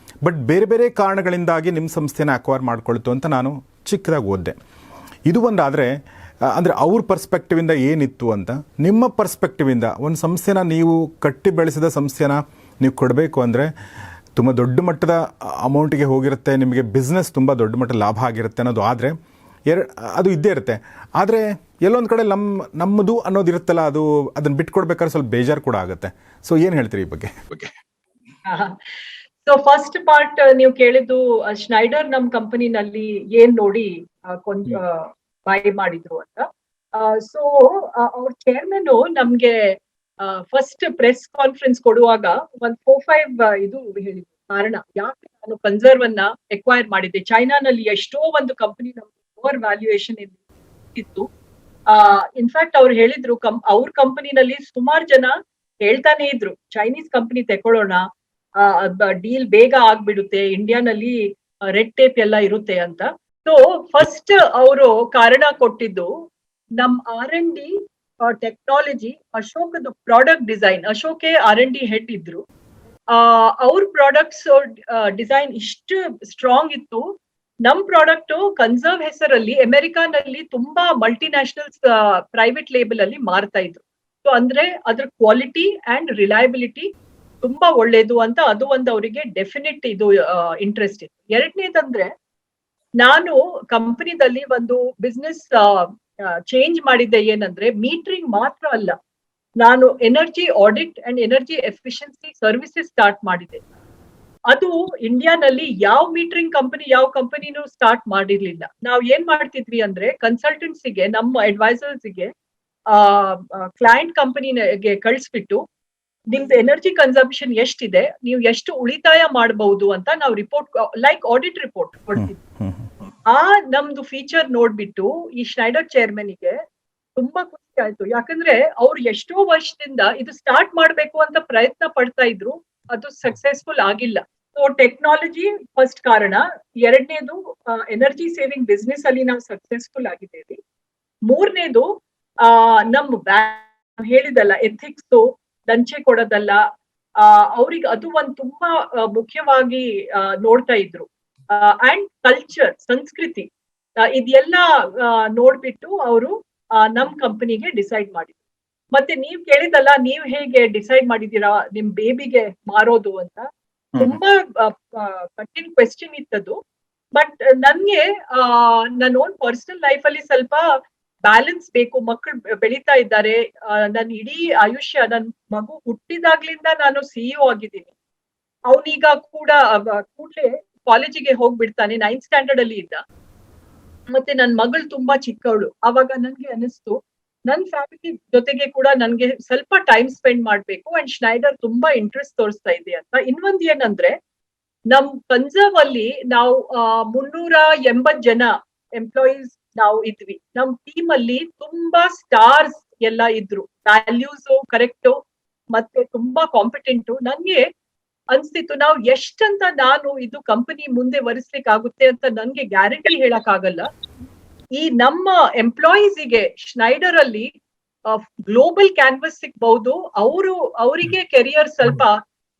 ಬಟ್ ಬೇರೆ ಬೇರೆ ಕಾರಣಗಳಿಂದಾಗಿ ನಿಮ್ಮ ಸಂಸ್ಥೆನ ಅಕ್ವೈರ್ ಮಾಡ್ಕೊಳ್ತು ಅಂತ ನಾನು ಚಿಕ್ಕದಾಗಿ ಓದಿದೆ. ಇದು ಒಂದಾದರೆ ಅಂದರೆ ಅವ್ರ ಪರ್ಸ್ಪೆಕ್ಟಿವಿಂದ ಏನಿತ್ತು ಅಂತ, ನಿಮ್ಮ ಪರ್ಸ್ಪೆಕ್ಟಿವಿಂದ ಒಂದು ಸಂಸ್ಥೆನ ನೀವು ಕಟ್ಟಿ ಬೆಳೆಸಿದ ಸಂಸ್ಥೆನ ನೀವು ಕೊಡಬೇಕು ಅಂದರೆ ತುಂಬ ದೊಡ್ಡ ಮಟ್ಟದ ಅಮೌಂಟಿಗೆ ಹೋಗಿರುತ್ತೆ, ನಿಮಗೆ ಬಿಸ್ನೆಸ್ ತುಂಬ ದೊಡ್ಡ ಮಟ್ಟದ ಲಾಭ ಆಗಿರುತ್ತೆ ಅನ್ನೋದು. ಆದರೆ ಅದು ಇದ್ದೇ ಇರುತ್ತೆ. ಆದರೆ ಎಲ್ಲೊಂದು ಕಡೆ ನಮ್ಮದು ಅನ್ನೋದು ಇರುತ್ತಲ್ಲ, ಅದನ್ನು ಬಿಟ್ಕೊಡ್ಬೇಕಾದ್ರೆ ಸ್ವಲ್ಪ ಬೇಜಾರು ಕೂಡ ಆಗುತ್ತೆ. ಸೊ ಏನು ಹೇಳ್ತೀರಿ ಈ ಬಗ್ಗೆ? ಸೊ ಫಸ್ಟ್ ಪಾರ್ಟ್ ನೀವು ಕೇಳಿದ್ದು, ಸ್ನೈಡರ್ ನಮ್ ಕಂಪನಿನಲ್ಲಿ ಏನ್ ನೋಡಿ ಬೈ ಮಾಡಿದ್ರು ಅಂತ. ಸೊ ಅವ್ರ ಚೇರ್ಮನ್ ನಮ್ಗೆ ಫಸ್ಟ್ ಪ್ರೆಸ್ ಕಾನ್ಫರೆನ್ಸ್ ಕೊಡುವಾಗ ಒಂದು 4-5 ಇದು ಹೇಳಿದ್ರು ಕಾರಣ ಯಾಕೆ ನಾನು ಕನ್ಸರ್ವ್ ಅನ್ನ ಎಕ್ವೈರ್ ಮಾಡಿದ್ದೆ. ಚೈನಾನಲ್ಲಿ ಎಷ್ಟೋ ಒಂದು ಕಂಪನಿ ನಮ್ಗೆ ಓವರ್ ವ್ಯಾಲ್ಯೂಯೇಷನ್ ಇತ್ತು. ಇನ್ಫ್ಯಾಕ್ಟ್ ಅವ್ರು ಹೇಳಿದ್ರು ಅವ್ರ ಕಂಪನಿನಲ್ಲಿ ಸುಮಾರು ಜನ ಹೇಳ್ತಾನೆ ಇದ್ರು, ಚೈನೀಸ್ ಕಂಪನಿ ತಗೊಳ್ಳೋಣ, ಡೀಲ್ ಬೇಗ ಆಗ್ಬಿಡುತ್ತೆ, ಇಂಡಿಯಾನಲ್ಲಿ ರೆಡ್ ಟೇಪ್ ಎಲ್ಲ ಇರುತ್ತೆ ಅಂತ. ಸೊ ಫಸ್ಟ್ ಅವರು ಕಾರಣ ಕೊಟ್ಟಿದ್ದು, ನಮ್ R&D ಟೆಕ್ನಾಲಜಿ, ಅಶೋಕದ ಪ್ರಾಡಕ್ಟ್ ಡಿಸೈನ್, ಅಶೋಕೆ R&D ಹೆಡ್ ಇದ್ರು, ಅವ್ರ ಪ್ರಾಡಕ್ಟ್ಸ್ ಡಿಸೈನ್ ಇಷ್ಟು ಸ್ಟ್ರಾಂಗ್ ಇತ್ತು. ನಮ್ ಪ್ರಾಡಕ್ಟ್ ಕನ್ಸರ್ವ್ ಹೆಸರಲ್ಲಿ ಅಮೆರಿಕಾನಲ್ಲಿ ತುಂಬಾ ಮಲ್ಟಿನ್ಯಾಷನಲ್ಸ್ ಪ್ರೈವೇಟ್ ಲೇಬಲ್ ಅಲ್ಲಿ ಮಾರ್ತಾ ಇದ್ರು. ಸೊ ಅಂದ್ರೆ ಅದ್ರ ಕ್ವಾಲಿಟಿ ಅಂಡ್ ರಿಲಯಬಿಲಿಟಿ ತುಂಬಾ ಒಳ್ಳೇದು ಅಂತ, ಅದು ಒಂದು ಅವರಿಗೆ ಡೆಫಿನೆಟ್ ಇದು ಇಂಟ್ರೆಸ್ಟ್ ಇತ್ತು. ಎರಡನೇದಂದ್ರೆ, ನಾನು ಕಂಪನಿದಲ್ಲಿ ಒಂದು ಬಿಸ್ನೆಸ್ ಚೇಂಜ್ ಮಾಡಿದ್ದೆ. ಏನಂದ್ರೆ, ಮೀಟರಿಂಗ್ ಮಾತ್ರ ಅಲ್ಲ, ನಾನು energy audit and energy efficiency services start ಮಾಡಿದೆ. ಅದು ಇಂಡಿಯಾನಲ್ಲಿ ಯಾವ ಮೀಟರಿಂಗ್ ಕಂಪನಿ ಯಾವ ಕಂಪನಿನೂ ಸ್ಟಾರ್ಟ್ ಮಾಡಿರ್ಲಿಲ್ಲ. ನಾವ್ ಏನ್ ಮಾಡ್ತಿದ್ವಿ ಅಂದ್ರೆ, ಕನ್ಸಲ್ಟೆನ್ಸಿಗೆ, ನಮ್ಮ ಅಡ್ವೈಸರ್ಸ್ಗೆ ಕ್ಲೈಂಟ್ ಕಂಪನಿಗೆ ಕಳಿಸ್ಬಿಟ್ಟು, ನಿಮ್ದು ಎನರ್ಜಿ ಕನ್ಸಂಪ್ಷನ್ ಎಷ್ಟಿದೆ, ನೀವು ಎಷ್ಟು ಉಳಿತಾಯ ಮಾಡಬಹುದು ಅಂತ ನಾವು ರಿಪೋರ್ಟ್, ಲೈಕ್ ಆಡಿಟ್ ರಿಪೋರ್ಟ್ ಕೊಡ್ತೀವಿ. ನಮ್ದು ಫೀಚರ್ ನೋಡ್ಬಿಟ್ಟು ಈ ಸ್ನೈಡರ್ ಚೇರ್ಮನ್ಗೆ ತುಂಬಾ ಖುಷಿ ಆಯ್ತು. ಯಾಕಂದ್ರೆ ಅವ್ರು ಎಷ್ಟೋ ವರ್ಷದಿಂದ ಇದು ಸ್ಟಾರ್ಟ್ ಮಾಡ್ಬೇಕು ಅಂತ ಪ್ರಯತ್ನ ಪಡ್ತಾ ಇದ್ರು, ಅದು ಸಕ್ಸಸ್ಫುಲ್ ಆಗಿಲ್ಲ. ಸೊ ಟೆಕ್ನಾಲಜಿ ಫಸ್ಟ್ ಕಾರಣ. ಎರಡನೇದು, ಎನರ್ಜಿ ಸೇವಿಂಗ್ ಬಿಸ್ನೆಸ್ ಅಲ್ಲಿ ನಾವು ಸಕ್ಸಸ್ಫುಲ್ ಆಗಿದ್ದೇವೆ. ಮೂರನೇದು, ಹೇಳಿದಲ್ಲ, ಎಥಿಕ್ಸ್, ಲಂಚೆ ಕೊಡೋದಲ್ಲ, ಅವ್ರಿಗೆ ಅದು ಒಂದು ತುಂಬಾ ಮುಖ್ಯವಾಗಿ ನೋಡ್ತಾ ಇದ್ರು. ಅಂಡ್ ಕಲ್ಚರ್, ಸಂಸ್ಕೃತಿ, ಇದೆಲ್ಲ ನೋಡ್ಬಿಟ್ಟು ಅವರು ನಮ್ ಕಂಪನಿಗೆ ಡಿಸೈಡ್ ಮಾಡಿದ್ರು. ಮತ್ತೆ ನೀವ್ ಕೇಳಿದಲ್ಲ, ನೀವ್ ಹೇಗೆ ಡಿಸೈಡ್ ಮಾಡಿದೀರಾ ನಿಮ್ ಬೇಬಿಗೆ ಮಾರೋದು ಅಂತ, ತುಂಬಾ ಕಠಿಣ ಕ್ವೆಶ್ಚನ್ ಇತ್ತದು. ಬಟ್ ನನ್ಗೆ ನನ್ನ ಓನ್ ಪರ್ಸನಲ್ ಲೈಫ್ ಅಲ್ಲಿ ಸ್ವಲ್ಪ ಬ್ಯಾಲೆನ್ಸ್ ಬೇಕು. ಮಕ್ಕಳು ಬೆಳೀತಾ ಇದ್ದಾರೆ, ನನ್ನ ಇಡೀ ಆಯುಷ್ಯ, ನನ್ ಮಗು ಹುಟ್ಟಿದಾಗ್ಲಿಂದ ನಾನು CEO ಆಗಿದ್ದೀನಿ. ಅವನೀಗ ಕೂಡ ಕೂಡ್ಲೆ ಕಾಲೇಜಿಗೆ ಹೋಗ್ಬಿಡ್ತಾನೆ, 9th ಸ್ಟ್ಯಾಂಡರ್ಡ್ ಅಲ್ಲಿ ಇದ್ದ. ಮತ್ತೆ ನನ್ ಮಗಳು ತುಂಬಾ ಚಿಕ್ಕವಳು. ಅವಾಗ ನನ್ಗೆ ಅನಿಸ್ತು, ನನ್ ಫ್ಯಾಮಿಲಿ ಜೊತೆಗೆ ಕೂಡ ನನ್ಗೆ ಸ್ವಲ್ಪ ಟೈಮ್ ಸ್ಪೆಂಡ್ ಮಾಡ್ಬೇಕು, ಅಂಡ್ ಸ್ನೈಡರ್ ತುಂಬಾ ಇಂಟ್ರೆಸ್ಟ್ ತೋರಿಸ್ತಾ ಇದೆ ಅಂತ. ಇನ್ನೊಂದ್ ಏನಂದ್ರೆ, ನಮ್ ಕನ್ಸರ್ವ್ ಅಲ್ಲಿ ನಾವು 380 ಜನ ಎಂಪ್ಲಾಯೀಸ್ ನಾವು ಇದ್ವಿ. ನಮ್ ಟೀಮ್ ಅಲ್ಲಿ ತುಂಬಾ ಸ್ಟಾರ್ಸ್ ಎಲ್ಲ ಇದ್ರು, ವ್ಯಾಲ್ಯೂಸ್ ಕರೆಕ್ಟ್ ಮತ್ತೆ ತುಂಬಾ ಕಾಂಪಿಟೆಂಟ್. ನನ್ಗೆ ಅನ್ಸ್ತಿತ್ತು, ನಾವು ಎಷ್ಟಂತ ನಾನು ಇದು ಕಂಪನಿ ಮುಂದೆ ವರಿಸ್ಲಿಕ್ಕೆ ಆಗುತ್ತೆ ಅಂತ ನನ್ಗೆ ಗ್ಯಾರಂಟಿ ಹೇಳಕ್ ಆಗಲ್ಲ. ಈ ನಮ್ಮ ಎಂಪ್ಲಾಯೀಸಿಗೆ ಸ್ನೈಡರ್ ಅಲ್ಲಿ ಗ್ಲೋಬಲ್ ಕ್ಯಾನ್ವಸ್ ಸಿಗ್ಬಹುದು, ಅವರಿಗೆ ಕೆರಿಯರ್ ಸ್ವಲ್ಪ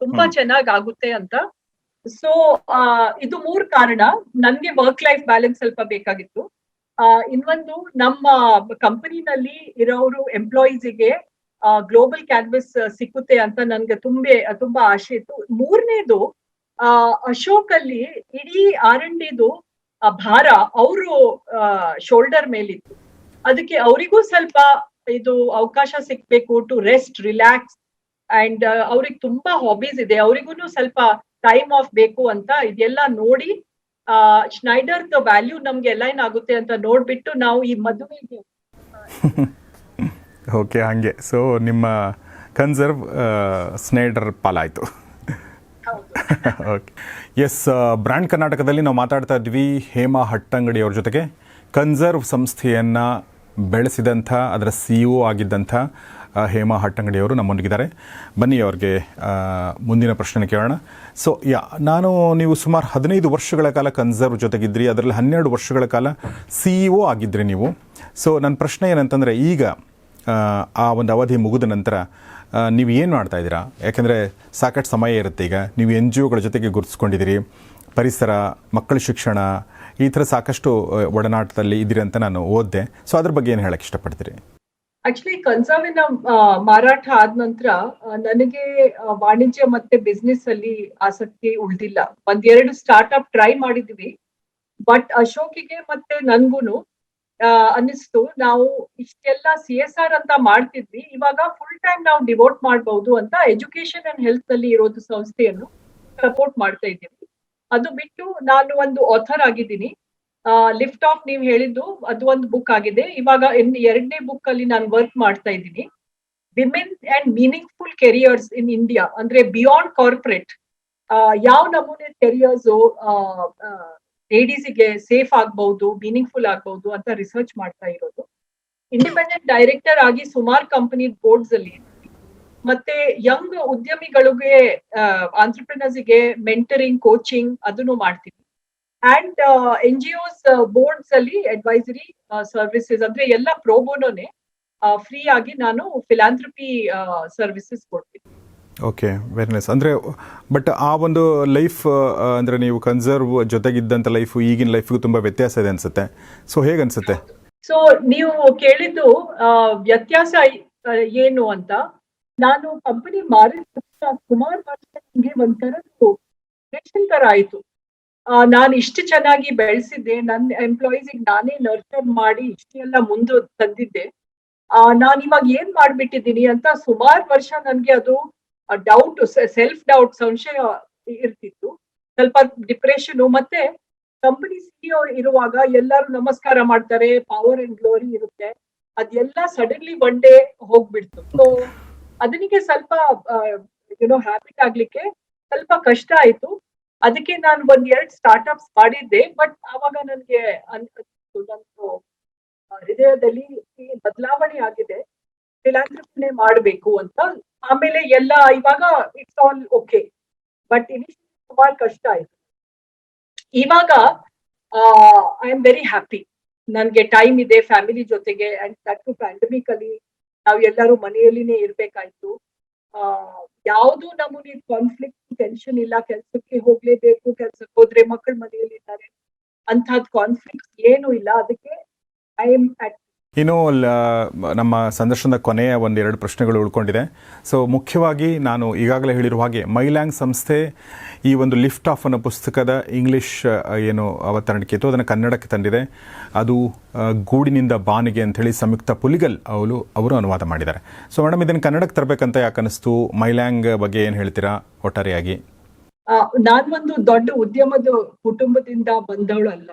ತುಂಬಾ ಚೆನ್ನಾಗ್ ಆಗುತ್ತೆ ಅಂತ. ಸೊ ಇದು 3 ಕಾರಣ. ನನ್ಗೆ ವರ್ಕ್ ಲೈಫ್ ಬ್ಯಾಲೆನ್ಸ್ ಸ್ವಲ್ಪ ಬೇಕಾಗಿತ್ತು. ಇನ್ನೊಂದು, ನಮ್ಮ ಕಂಪನಿನಲ್ಲಿ ಇರೋರು ಎಂಪ್ಲಾಯೀಸಿಗೆ ಗ್ಲೋಬಲ್ ಕ್ಯಾನ್ವಸ್ ಸಿಕ್ಕುತ್ತೆ ಅಂತ ನನ್ಗೆ ತುಂಬಾ ಆಸೆ ಇತ್ತು. ಮೂರನೇದು ಅಶೋಕ್ ಅಲ್ಲಿ ಇಡೀ R&Dದು ಭಾರ ಅವರು ಶೋಲ್ಡರ್ ಮೇಲಿತ್ತು. ಅದಕ್ಕೆ ಅವರಿಗೂ ಸ್ವಲ್ಪ ಇದು ಅವಕಾಶ ಸಿಕ್ಬೇಕು ಟು ರೆಸ್ಟ್, ರಿಲ್ಯಾಕ್ಸ್ ಅಂಡ್ ಅವ್ರಿಗೆ ತುಂಬಾ ಹಾಬೀಸ್ ಇದೆ, ಅವರಿಗೂ ಸ್ವಲ್ಪ ಟೈಮ್ ಆಫ್ ಬೇಕು ಅಂತ ಇದೆಲ್ಲ ನೋಡಿ ಸ್ನೈಡರ್ ವ್ಯಾಲ್ಯೂ ನಮ್ಗೆ ಅಲೈನ್ ಆಗುತ್ತೆ ಅಂತ ನೋಡ್ಬಿಟ್ಟು ನಾವು ಈ ಮದುವೆಗೆ ಓಕೆ, ಹಾಗೆ. ಸೊ ನಿಮ್ಮ ಕನ್ಸರ್ವ್ ಸ್ನೈಡರ್ ಪಾಲಾಯಿತು. Okay, yes. ಬ್ರ್ಯಾಂಡ್ ಕರ್ನಾಟಕದಲ್ಲಿ ನಾವು ಮಾತಾಡ್ತಾ ಇದ್ವಿ ಹೇಮಾ ಹಟ್ಟಂಗಡಿ ಅವ್ರ ಜೊತೆಗೆ. ಕನ್ಸರ್ವ್ ಸಂಸ್ಥೆಯನ್ನು ಬೆಳೆಸಿದಂಥ ಅದರ CEO ಆಗಿದ್ದಂಥ ಹೇಮಾ ಹಟ್ಟಂಗಡಿ ಅವರು ನಮ್ಮೊಂದಿಗಿದ್ದಾರೆ. ಬನ್ನಿ ಅವ್ರಿಗೆ ಮುಂದಿನ ಪ್ರಶ್ನೆ ಕೇಳೋಣ. ಸೊ ನೀವು ಸುಮಾರು 15 ವರ್ಷಗಳ ಕಾಲ ಕನ್ಸರ್ವ್ ಜೊತೆಗಿದ್ರಿ, ಅದರಲ್ಲಿ 12 ವರ್ಷಗಳ ಕಾಲ CEO ಆಗಿದ್ರಿ ನೀವು. ಸೊ ನನ್ನ ಪ್ರಶ್ನೆ ಏನಂತಂದರೆ, ಈಗ ಆ ಒಂದು ಅವಧಿ ಮುಗಿದ ನಂತರ ನೀವು ಏನು ಮಾಡ್ತಾ ಇದ್ದೀರಾ? ಯಾಕೆಂದರೆ ಸಾಕಷ್ಟು ಸಮಯ ಇರುತ್ತೆ. ಈಗ ನೀವು NGOಗಳ ಜೊತೆಗೆ ಗುರುತಿಸ್ಕೊಂಡಿದ್ದೀರಿ, ಪರಿಸರ, ಮಕ್ಕಳ ಶಿಕ್ಷಣ, ಈ ಥರ ಸಾಕಷ್ಟು ಒಡನಾಟದಲ್ಲಿ ಇದ್ದೀರಿ ಅಂತ ನಾನು ಓದಿದೆ. ಸೊ ಅದ್ರ ಬಗ್ಗೆ ಏನು ಹೇಳಕ್ಕೆ ಇಷ್ಟಪಡ್ತೀರಿ? ಆಕ್ಚುಲಿ ಕನ್ಸರ್ವಿನ ಮಾರಾಟ ಆದ ನಂತರ ನನಗೆ ವಾಣಿಜ್ಯ ಮತ್ತೆ ಬಿಸ್ನೆಸ್ ಅಲ್ಲಿ ಆಸಕ್ತಿ ಉಳ್ದಿಲ್ಲ. 1-2 ಸ್ಟಾರ್ಟ್ಅಪ್ ಟ್ರೈ ಮಾಡಿದ್ವಿ, ಬಟ್ ಅಶೋಕಿಗೆ ಮತ್ತೆ ನನ್ಗೂನು ಅನ್ನಿಸ್ತು ನಾವು ಇಷ್ಟೆಲ್ಲ CSR ಅಂತ ಮಾಡ್ತಿದ್ವಿ, ಇವಾಗ ಫುಲ್ ಟೈಮ್ ನಾವು ಡಿವೋಟ್ ಮಾಡಬಹುದು ಅಂತ ಎಜುಕೇಶನ್ ಅಂಡ್ ಹೆಲ್ತ್ ಅಲ್ಲಿ ಇರೋದು ಸಂಸ್ಥೆಯನ್ನು ಸಪೋರ್ಟ್ ಮಾಡ್ತಾ ಇದ್ದೀವಿ. ಅದು ಬಿಟ್ಟು ನಾನು ಒಂದು ಆಥರ್ ಆಗಿದ್ದೀನಿ. ಲಿಫ್ಟ್ ಆಫ್ ನೀವು ಹೇಳಿದ್ದು ಅದು ಒಂದು ಬುಕ್ ಆಗಿದೆ. ಇವಾಗ 2ನೇ ಬುಕ್ ಅಲ್ಲಿ ನಾನು ವರ್ಕ್ ಮಾಡ್ತಾ ಇದ್ದೀನಿ. Women and meaningful careers in India, ಅಂದ್ರೆ ಬಿಯಾಂಡ್ ಕಾರ್ಪೊರೇಟ್ ಯಾವ ನಮೂನೆ ಕೆರಿಯರ್ಸ್ ಲೇಡೀಸಿಗೆ ಸೇಫ್ ಆಗ್ಬಹುದು, ಮೀನಿಂಗ್ಫುಲ್ ಆಗ್ಬಹುದು ಅಂತ ರಿಸರ್ಚ್ ಮಾಡ್ತಾ ಇರೋದು. ಇಂಡಿಪೆಂಡೆಂಟ್ ಡೈರೆಕ್ಟರ್ ಆಗಿ ಸುಮಾರು ಕಂಪನಿ ಬೋರ್ಡ್ಸ್ ಅಲ್ಲಿ, ಮತ್ತೆ ಯಂಗ್ ಉದ್ಯಮಿಗಳಿಗೆ ಆಂಟ್ರಪ್ರಿನರ್ಸ್ಗೆ ಮೆಂಟರಿಂಗ್, ಕೋಚಿಂಗ್ ಅದನ್ನು ಮಾಡ್ತೀವಿ. ಅಂಡ್ NGOs ಬೋರ್ಡ್ಸ್ ಅಲ್ಲಿ ಅಡ್ವೈಸರಿ ಸರ್ವಿಸಸ್, ಅಂದ್ರೆ ಎಲ್ಲ ಪ್ರೋಬೋನೋನೆ ಫ್ರೀ ಆಗಿ ನಾನು ಫಿಲಾಂಥ್ರಪಿ ಸರ್ವಿಸಸ್ ಕೊಡ್ತೀನಿ. Okay, very nice. ಅಂದರೆ ಬಟ್ ಆ ಒಂದು ಲೈಫ್ ಅಂದರೆ ನೀವು ಕನ್ಸರ್ವ್ ಜೊತೆಗಿದ್ದಂಥ ಲೈಫು ಈಗಿನ ಲೈಫ್ಗೂ ತುಂಬ ವ್ಯತ್ಯಾಸ ಇದೆ ಅನಿಸುತ್ತೆ. ಸೊ ಹೇಗೆ ಅನಿಸುತ್ತೆ? ಸೊ ನೀವು ಕೇಳಿದ್ದು ವ್ಯತ್ಯಾಸ ಏನು ಅಂತ. ನಾನು ಕಂಪನಿ ಮಾರಿದ ಸುಮಾರು ವರ್ಷಕ್ಕೆ ಒಂಥರ ತರ ಆಯ್ತು. ನಾನು ಇಷ್ಟು ಚೆನ್ನಾಗಿ ಬೆಳೆಸಿದ್ದೆ, ನನ್ನ ಎಂಪ್ಲಾಯೀಸ್ ನಾನೇ ನರ್ಚರ್ ಮಾಡಿ ಇಷ್ಟೆಲ್ಲ ಮುಂದೆ ತಂದಿದ್ದೆ, ನಾನು ಇವಾಗ ಏನ್ ಮಾಡ್ಬಿಟ್ಟಿದ್ದೀನಿ ಅಂತ ಸುಮಾರು ವರ್ಷ ನನ್ಗೆ ಅದು ಡೌಟ್, ಸೆಲ್ಫ್ ಡೌಟ್, ಸಂಶಯ ಇರ್ತಿತ್ತು. ಸ್ವಲ್ಪ ಡಿಪ್ರೆಷನ್. ಮತ್ತೆ ಕಂಪನಿ CEO ಇರುವಾಗ ಎಲ್ಲರೂ ನಮಸ್ಕಾರ ಮಾಡ್ತಾರೆ, ಪವರ್ ಅಂಡ್ ಗ್ಲೋರಿ ಇರುತ್ತೆ, ಅದೆಲ್ಲ ಸಡನ್ಲಿ ಒನ್ ಡೇ ಹೋಗ್ಬಿಡ್ತು. ಸೊ ಅದನಿಗೆ ಸ್ವಲ್ಪ ಹ್ಯಾಬಿಟ್ ಆಗ್ಲಿಕ್ಕೆ ಸ್ವಲ್ಪ ಕಷ್ಟ ಆಯ್ತು. ಅದಕ್ಕೆ ನಾನು 1-2 ಸ್ಟಾರ್ಟ್ಅಪ್ಸ್ ಮಾಡಿದ್ದೆ, ಬಟ್ ಆವಾಗ ನನ್ಗೆ ನನ್ನ ಹೃದಯದಲ್ಲಿ ಬದಲಾವಣೆ ಆಗಿದೆ, ಫಿಲಾಂಥ್ರಪಿನೇ ಮಾಡಬೇಕು ಅಂತ. ಆಮೇಲೆ ಎಲ್ಲ ಇವಾಗ it's all okay, but initially ಸುಮಾರು ಕಷ್ಟ ಆಯ್ತು. ಇವಾಗ ಐ ಆಮ್ ವೆರಿ ಹ್ಯಾಪಿ. ನನ್ಗೆ ಟೈಮ್ ಇದೆ ಫ್ಯಾಮಿಲಿ ಜೊತೆಗೆ. ಅಂಡ್ ದಟ್ ಪ್ಯಾಂಡಮಿಕ್ ಅಲ್ಲಿ ನಾವು ಎಲ್ಲರೂ ಮನೆಯಲ್ಲಿನೇ ಇರ್ಬೇಕಾಯ್ತು. ಯಾವ್ದು ನಮೂನಿ ಕಾನ್ಫ್ಲಿಕ್ಟ್, ಟೆನ್ಷನ್ ಇಲ್ಲ. ಕೆಲ್ಸಕ್ಕೆ ಹೋಗ್ಲೇಬೇಕು, ಕೆಲ್ಸಕ್ಕೆ ಹೋದ್ರೆ ಮಕ್ಕಳು ಮನೆಯಲ್ಲಿ ಇದ್ದಾರೆ, ಅಂತಹದ್ ಕಾನ್ಫ್ಲಿಕ್ಟ್ ಏನು ಇಲ್ಲ. ಅದಕ್ಕೆ ಐ ಎಮ್ ಅಟ್. ಇನ್ನು ನಮ್ಮ ಸಂದರ್ಶನದ ಕೊನೆಯ 1-2 ಪ್ರಶ್ನೆಗಳು ಉಳ್ಕೊಂಡಿದೆ. ಸೊ ಮುಖ್ಯವಾಗಿ ನಾನು ಈಗಾಗಲೇ ಹೇಳಿರುವ ಹಾಗೆ ಮೈಲ್ಯಾಂಗ್ ಸಂಸ್ಥೆ ಈ ಒಂದು ಲಿಫ್ಟ್ ಆಫ್ ಅನ್ನೋ ಪುಸ್ತಕದ ಇಂಗ್ಲಿಷ್ ಏನು ಅವತರಣಿಕೆ ಇತ್ತು ಅದನ್ನು ಕನ್ನಡಕ್ಕೆ ತಂದಿದೆ. ಅದು ಗೂಡಿನಿಂದ ಬಾನಿಗೆ ಅಂಥೇಳಿ ಸಂಯುಕ್ತ ಪುಲಿಗಲ್ ಅವರು ಅನುವಾದ ಮಾಡಿದ್ದಾರೆ. ಸೊ ಮೇಡಮ್, ಇದನ್ನು ಕನ್ನಡಕ್ಕೆ ತರಬೇಕಂತ ಯಾಕೆ ಅನ್ನಿಸ್ತು? ಮೈಲ್ಯಾಂಗ್ ಬಗ್ಗೆ ಏನು ಹೇಳ್ತೀರಾ ಒಟ್ಟಾರೆಯಾಗಿ? ನಾನೊಂದು ದೊಡ್ಡ ಉದ್ಯಮದ ಕುಟುಂಬದಿಂದ ಬಂದವಳು ಅಲ್ಲ.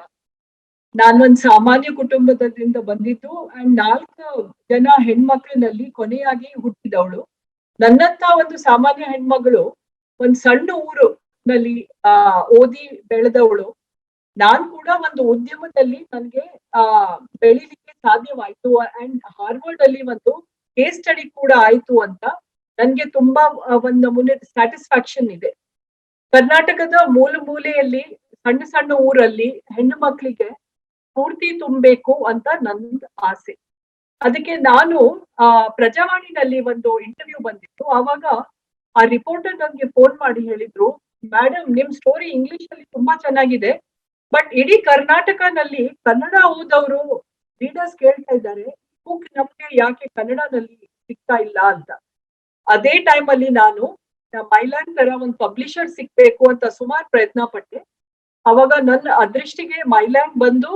ನಾನೊಂದು ಸಾಮಾನ್ಯ ಕುಟುಂಬದಿಂದ ಬಂದಿದ್ದು. ಅಂಡ್ 4 ಜನ ಹೆಣ್ಮಕ್ಳಿನಲ್ಲಿ ಕೊನೆಯಾಗಿ ಹುಟ್ಟಿದವಳು. ನನ್ನಂತ ಒಂದು ಸಾಮಾನ್ಯ ಹೆಣ್ಮಗಳು ಒಂದ್ ಸಣ್ಣ ಊರಿನಲ್ಲಿ ಓದಿ ಬೆಳೆದವಳು. ನಾನ್ ಕೂಡ ಒಂದು ಉದ್ಯಮದಲ್ಲಿ ನನ್ಗೆ ಬೆಳಿಲಿಕ್ಕೆ ಸಾಧ್ಯವಾಯ್ತು. ಅಂಡ್ ಹಾರ್ವರ್ಡ್ ಅಲ್ಲಿ ಒಂದು ಕೇಸ್ ಸ್ಟಡಿ ಕೂಡ ಆಯ್ತು ಅಂತ ನನ್ಗೆ ತುಂಬಾ ಒಂದ್ ನಮೂನೆ ಸ್ಯಾಟಿಸ್ಫ್ಯಾಕ್ಷನ್ ಇದೆ. ಕರ್ನಾಟಕದ ಮೂಲೆಯಲ್ಲಿ ಸಣ್ಣ ಸಣ್ಣ ಊರಲ್ಲಿ ಹೆಣ್ಣು ಮಕ್ಕಳಿಗೆ ಸ್ಫೂರ್ತಿ ತುಂಬಬೇಕು ಅಂತ ನನ್ನ ಆಸೆ. ಅದಕ್ಕೆ ನಾನು ಪ್ರಜಾವಾಣಿನಲ್ಲಿ ಒಂದು ಇಂಟರ್ವ್ಯೂ ಬಂದಿತ್ತು. ಆವಾಗ ಆ ರಿಪೋರ್ಟರ್ ನನ್ಗೆ ಫೋನ್ ಮಾಡಿ ಹೇಳಿದ್ರು, ಮೇಡಮ್ ನಿಮ್ ಸ್ಟೋರಿ ಇಂಗ್ಲಿಷ್ ಅಲ್ಲಿ ತುಂಬಾ ಚೆನ್ನಾಗಿದೆ, ಬಟ್ ಇಡೀ ಕರ್ನಾಟಕನಲ್ಲಿ ಕನ್ನಡ ಓದೋರು ರೀಡರ್ಸ್ ಕೇಳ್ತಾ ಇದ್ದಾರೆ, ಬುಕ್ ನಮ್ಗೆ ಯಾಕೆ ಕನ್ನಡದಲ್ಲಿ ಸಿಗ್ತಾ ಇಲ್ಲ ಅಂತ. ಅದೇ ಟೈಮ್ ಅಲ್ಲಿ ನಾನು ಮೈಲ್ಯಾಂಡ್ ತರ ಒಂದು ಪಬ್ಲಿಷರ್ ಸಿಗ್ಬೇಕು ಅಂತ ಸುಮಾರು ಪ್ರಯತ್ನ ಪಟ್ಟೆ. ಅವಾಗ ನನ್ನ ಅದೃಷ್ಟಿಗೆ ಮೈಲ್ಯಾಂಡ್ ಬಂದು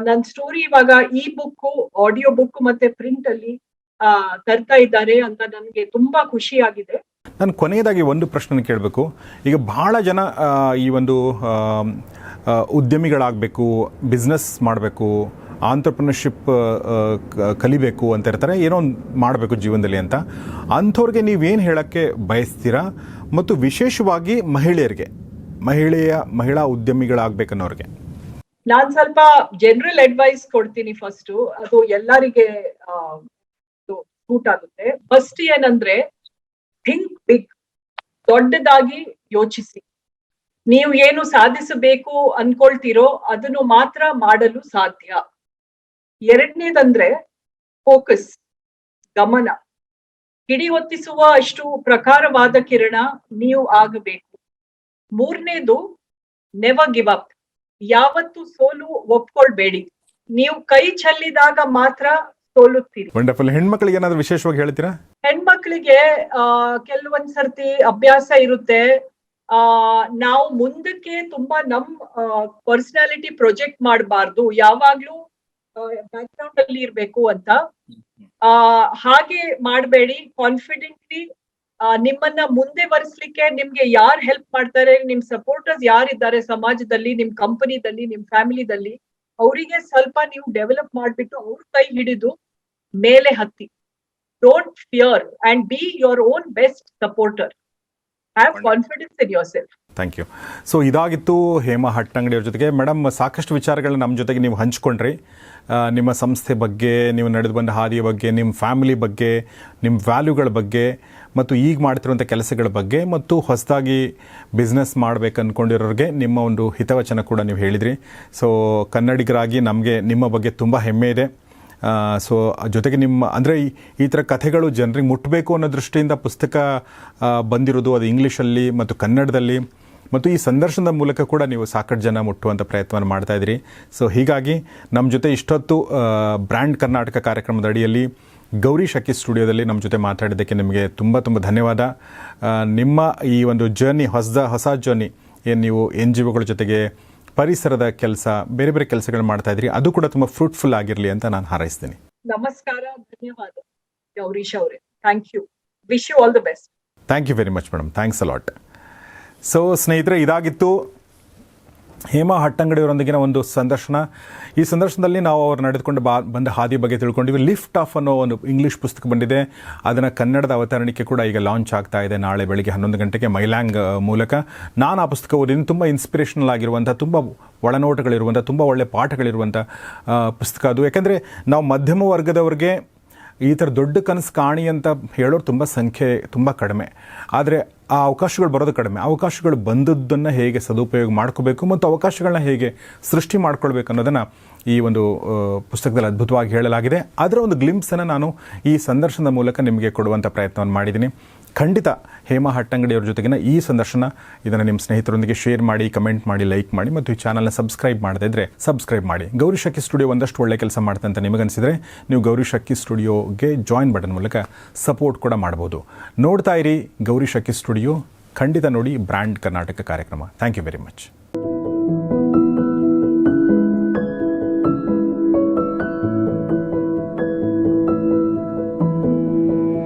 ನನ್ನ ಸ್ಟೋರಿ ಇವಾಗ ಇ ಬುಕ್, ಆಡಿಯೋ ಬುಕ್ ಮತ್ತೆ ಪ್ರಿಂಟ್ ಅಲ್ಲಿ ತರ್ತಾ ಇದ್ದಾರೆ ಅಂತ ನನಗೆ ತುಂಬಾ ಖುಷಿ ಆಗಿದೆ. ನಾನು ಕೊನೆಯದಾಗಿ ಒಂದು ಪ್ರಶ್ನೆ ಕೇಳಬೇಕು. ಈಗ ಬಹಳ ಜನ ಈ ಒಂದು ಉದ್ಯಮಿಗಳಾಗಬೇಕು, ಬಿಸ್ನೆಸ್ ಮಾಡಬೇಕು, ಆಂಟ್ರಪ್ರಿನರ್ಶಿಪ್ ಕಲಿಬೇಕು ಅಂತ ಇರ್ತಾರೆ, ಏನೋ ಒಂದು ಮಾಡಬೇಕು ಜೀವನದಲ್ಲಿ ಅಂತ. ಅಂಥವ್ರಿಗೆ ನೀವೇನು ಹೇಳೋಕ್ಕೆ ಬಯಸ್ತೀರಾ? ಮತ್ತು ವಿಶೇಷವಾಗಿ ಮಹಿಳಾ ಉದ್ಯಮಿಗಳಾಗಬೇಕನ್ನೋರಿಗೆ ನಾನ್ ಸ್ವಲ್ಪ ಜನರಲ್ ಅಡ್ವೈಸ್ ಕೊಡ್ತೀನಿ. ಫಸ್ಟ್ ಅದು ಎಲ್ಲರಿಗೆ ಸೂಟ್ ಆಗುತ್ತೆ. ಫಸ್ಟ್ ಏನಂದ್ರೆ, ಥಿಂಕ್ ಬಿಗ್, ದೊಡ್ಡದಾಗಿ ಯೋಚಿಸಿ. ನೀವು ಏನು ಸಾಧಿಸಬೇಕು ಅನ್ಕೊಳ್ತೀರೋ ಅದನ್ನು ಮಾತ್ರ ಮಾಡಲು ಸಾಧ್ಯ. ಎರಡನೇದಂದ್ರೆ ಫೋಕಸ್, ಗಮನ. ಹಿಡಿ ಹೊತ್ತಿಸುವ ಅಷ್ಟು ಪ್ರಕಾರವಾದ ಕಿರಣ ನೀವು ಆಗಬೇಕು. ಮೂರನೇದು, ನೆವರ್ ಗಿವ್ ಅಪ್. ಯಾವತ್ತು ಸೋಲು ಒಪ್ಕೊಳ್ಬೇಡಿ. ನೀವು ಕೈ ಚೆಲ್ಲಿದಾಗ ಮಾತ್ರ ಸೋಲುತ್ತೀರಿ. ವಂಡರ್ಫುಲ್. ಹೆಣ್ಮಕ್ಳಿಗೆ ಏನಾದ್ರು ವಿಶೇಷವಾಗಿ ಹೇಳ್ತೀರಾ? ಹೆಣ್ಮಕ್ಳಿಗೆ ಕೆಲವೊಂದ್ ಸರ್ತಿ ಅಭ್ಯಾಸ ಇರುತ್ತೆ. ನಾವು ಮುಂದಕ್ಕೆ ತುಂಬಾ ನಮ್ ಪರ್ಸನಾಲಿಟಿ ಪ್ರೊಜೆಕ್ಟ್ ಮಾಡಬಾರ್ದು, ಯಾವಾಗ್ಲೂ ಬ್ಯಾಕ್ ಗ್ರೌಂಡ್ ಅಲ್ಲಿ ಇರ್ಬೇಕು ಅಂತ. ಹಾಗೆ ಮಾಡಬೇಡಿ. ಕಾನ್ಫಿಡೆಂಟ್ಲಿ ನಿಮ್ಮನ್ನ ಮುಂದೆ ಬರ್ಸ್ಲಿಕ್ಕೆ ನಿಮ್ಗೆ ಯಾರು ಹೆಲ್ಪ್ ಮಾಡ್ತಾರೆ, ನಿಮ್ ಸಪೋರ್ಟರ್ಸ್ ಯಾರಿದ್ದಾರೆ ಸಮಾಜದಲ್ಲಿ, ನಿಮ್ ಕಂಪನಿದಲ್ಲಿ, ನಿಮ್ ಫ್ಯಾಮಿಲಿದಲ್ಲಿ, ಅವರಿಗೆ ಸ್ವಲ್ಪ ನೀವು ಡೆವಲಪ್ ಮಾಡ್ಬಿಟ್ಟು ಅವ್ರ ಕೈ ಹಿಡಿದು ಮೇಲೆ ಹತ್ತಿ. Don't fear and be your own best supporter. Have confidence in your self. Thank you. So ಇದಾಗಿತ್ತು ಹೇಮಾ ಹಟ್ಟಂಗಡಿಯವ್ರ ಜೊತೆಗೆ. ಮೇಡಮ್, ಸಾಕಷ್ಟು ವಿಚಾರಗಳನ್ನ ನಮ್ಮ ಜೊತೆಗೆ ನೀವು ಹಂಚ್ಕೊಂಡ್ರಿ. ನಿಮ್ಮ ಸಂಸ್ಥೆ ಬಗ್ಗೆ, ನೀವು ನಡೆದು ಬಂದ ಹಾದಿಯ ಬಗ್ಗೆ, ನಿಮ್ಮ ಫ್ಯಾಮಿಲಿ ಬಗ್ಗೆ, ನಿಮ್ಮ ವ್ಯಾಲ್ಯೂಗಳ ಬಗ್ಗೆ, ಮತ್ತು ಈಗ ಮಾಡ್ತಿರುವಂಥ ಕೆಲಸಗಳ ಬಗ್ಗೆ, ಮತ್ತು ಹೊಸದಾಗಿ ಬಿಸ್ನೆಸ್ ಮಾಡಬೇಕು ಅಂದ್ಕೊಂಡಿರೋರಿಗೆ ನಿಮ್ಮ ಒಂದು ಹಿತವಚನ ಕೂಡ ನೀವು ಹೇಳಿದ್ರಿ. ಸೊ ಕನ್ನಡಿಗರಾಗಿ ನಮಗೆ ನಿಮ್ಮ ಬಗ್ಗೆ ತುಂಬ ಹೆಮ್ಮೆ ಇದೆ. ಸೊ ಜೊತೆಗೆ ನಿಮ್ಮ ಅಂದರೆ ಈ ಥರ ಕಥೆಗಳು ಜನರಿಗೆ ಮುಟ್ಟಬೇಕು ಅನ್ನೋ ದೃಷ್ಟಿಯಿಂದ ಪುಸ್ತಕ ಬಂದಿರೋದು, ಅದು ಇಂಗ್ಲೀಷಲ್ಲಿ ಮತ್ತು ಕನ್ನಡದಲ್ಲಿ, ಮತ್ತು ಈ ಸಂದರ್ಶನದ ಮೂಲಕ ಕೂಡ ನೀವು ಸಾಕಷ್ಟು ಜನ ಮುಟ್ಟುವಂಥ ಪ್ರಯತ್ನವನ್ನು ಮಾಡ್ತಾಯಿದ್ದೀರಿ. ಸೊ ಹೀಗಾಗಿ ನಮ್ಮ ಜೊತೆ ಇಷ್ಟೊತ್ತು ಬ್ರ್ಯಾಂಡ್ ಕರ್ನಾಟಕ ಕಾರ್ಯಕ್ರಮದ ಅಡಿಯಲ್ಲಿ ಗೌರಿ ಶಕ್ಕಿ ಸ್ಟುಡಿಯೋದಲ್ಲಿ ನಮ್ಮ ಜೊತೆ ಮಾತಾಡಿದ್ದಕ್ಕೆ ನಿಮಗೆ ತುಂಬ ತುಂಬ ಧನ್ಯವಾದ. ನಿಮ್ಮ ಈ ಒಂದು ಜರ್ನಿ, ಹೊಸ ಜರ್ನಿ ಏನು ನೀವು NGOಗಳ ಜೊತೆಗೆ ಪರಿಸರದ ಕೆಲಸ, ಬೇರೆ ಬೇರೆ ಕೆಲಸಗಳು ಮಾಡ್ತಾ ಇದ್ರಿ, ಅದು ಕೂಡ ತುಂಬ ಫ್ರೂಟ್ಫುಲ್ ಆಗಿರಲಿ ಅಂತ ನಾನು ಹಾರೈಸ್ತೀನಿ. ನಮಸ್ಕಾರ, ಧನ್ಯವಾದ ಗೌರೀಶ್ ಅವರೇ. Thank you. Wish you all the best. Thank you very much madam. Thanks a lot. So ಸ್ನೇಹಿತರೆ, ಇದಾಗಿತ್ತು ಹೇಮಾ ಹಟ್ಟಂಗಡಿಯವರೊಂದಿಗಿನ ಒಂದು ಸಂದರ್ಶನ. ಈ ಸಂದರ್ಶನದಲ್ಲಿ ನಾವು ಅವರು ನಡೆದುಕೊಂಡು ಬಂದ ಹಾದಿ ಬಗ್ಗೆ ತಿಳ್ಕೊಂಡಿವಿ. ಲಿಫ್ಟ್ ಆಫ್ ಅನ್ನೋ ಒಂದು ಇಂಗ್ಲೀಷ್ ಪುಸ್ತಕ ಬಂದಿದೆ. ಅದನ್ನು ಕನ್ನಡದ ಅವತರಣಿಕೆ ಕೂಡ ಈಗ ಲಾಂಚ್ ಆಗ್ತಾ ಇದೆ. ನಾಳೆ ಬೆಳಿಗ್ಗೆ 11 ಗಂಟೆಗೆ ಮೈಲ್ಯಾಂಗ್ ಮೂಲಕ. ನಾನು ಆ ಪುಸ್ತಕ ಓದಿದ್ದೀನಿ. ತುಂಬ ಇನ್ಸ್ಪಿರೇಷನಲ್ ಆಗಿರುವಂಥ, ತುಂಬ ಒಳನೋಟಗಳಿರುವಂಥ, ತುಂಬ ಒಳ್ಳೆ ಪಾಠಗಳಿರುವಂಥ ಪುಸ್ತಕ ಅದು. ಯಾಕೆಂದರೆ ನಾವು ಮಧ್ಯಮ ವರ್ಗದವ್ರಿಗೆ ಈ ಥರ ದೊಡ್ಡ ಕನಸು ಕಾಣಿ ಅಂತ ಹೇಳೋರು ತುಂಬ ಸಂಖ್ಯೆ ತುಂಬ ಕಡಿಮೆ. ಆದರೆ ಆ ಅವಕಾಶಗಳು ಬರೋದು ಕಡಿಮೆ. ಅವಕಾಶಗಳು ಬಂದದ್ದನ್ನು ಹೇಗೆ ಸದುಪಯೋಗ ಮಾಡ್ಕೋಬೇಕು ಮತ್ತು ಅವಕಾಶಗಳನ್ನ ಹೇಗೆ ಸೃಷ್ಟಿ ಮಾಡ್ಕೊಳ್ಬೇಕು ಅನ್ನೋದನ್ನು ಈ ಒಂದು ಪುಸ್ತಕದಲ್ಲಿ ಅದ್ಭುತವಾಗಿ ಹೇಳಲಾಗಿದೆ. ಅದರ ಒಂದು ಗ್ಲಿಂಪ್ಸನ್ನು ನಾನು ಈ ಸಂದರ್ಶನದ ಮೂಲಕ ನಿಮಗೆ ಕೊಡುವಂಥ ಪ್ರಯತ್ನವನ್ನು ಮಾಡಿದ್ದೀನಿ. ಖಂಡಿತ ಹೇಮಾ ಹಟ್ಟಂಗಡಿಯವ್ರ ಜೊತೆಗಿನ ಈ ಸಂದರ್ಶನ ಇದನ್ನು ನಿಮ್ಮ ಸ್ನೇಹಿತರೊಂದಿಗೆ ಶೇರ್ ಮಾಡಿ, ಕಮೆಂಟ್ ಮಾಡಿ, ಲೈಕ್ ಮಾಡಿ, ಮತ್ತು ಈ ಚಾನಲ್ನ ಸಬ್ಸ್ಕ್ರೈಬ್ ಮಾಡದೇ ಇದ್ದರೆ ಸಬ್ಸ್ಕ್ರೈಬ್ ಮಾಡಿ. ಗೌರಿ ಶಕ್ಕಿ ಸ್ಟುಡಿಯೋ ಒಂದಷ್ಟು ಒಳ್ಳೆ ಕೆಲಸ ಮಾಡುತ್ತೆ ಅಂತ ನಿಮಗನಿಸಿದರೆ ನೀವು ಗೌರಿ ಶಕ್ಕಿ ಸ್ಟುಡಿಯೋಗೆ ಜಾಯಿನ್ ಬಟನ್ ಮೂಲಕ ಸಪೋರ್ಟ್ ಕೂಡ ಮಾಡ್ಬೋದು. ನೋಡ್ತಾ ಇರಿ ಗೌರಿ ಶಕ್ಕಿ ಸ್ಟುಡಿಯೋ. ಖಂಡಿತ ನೋಡಿ ಬ್ರ್ಯಾಂಡ್ ಕರ್ನಾಟಕ ಕಾರ್ಯಕ್ರಮ. Thank you very much.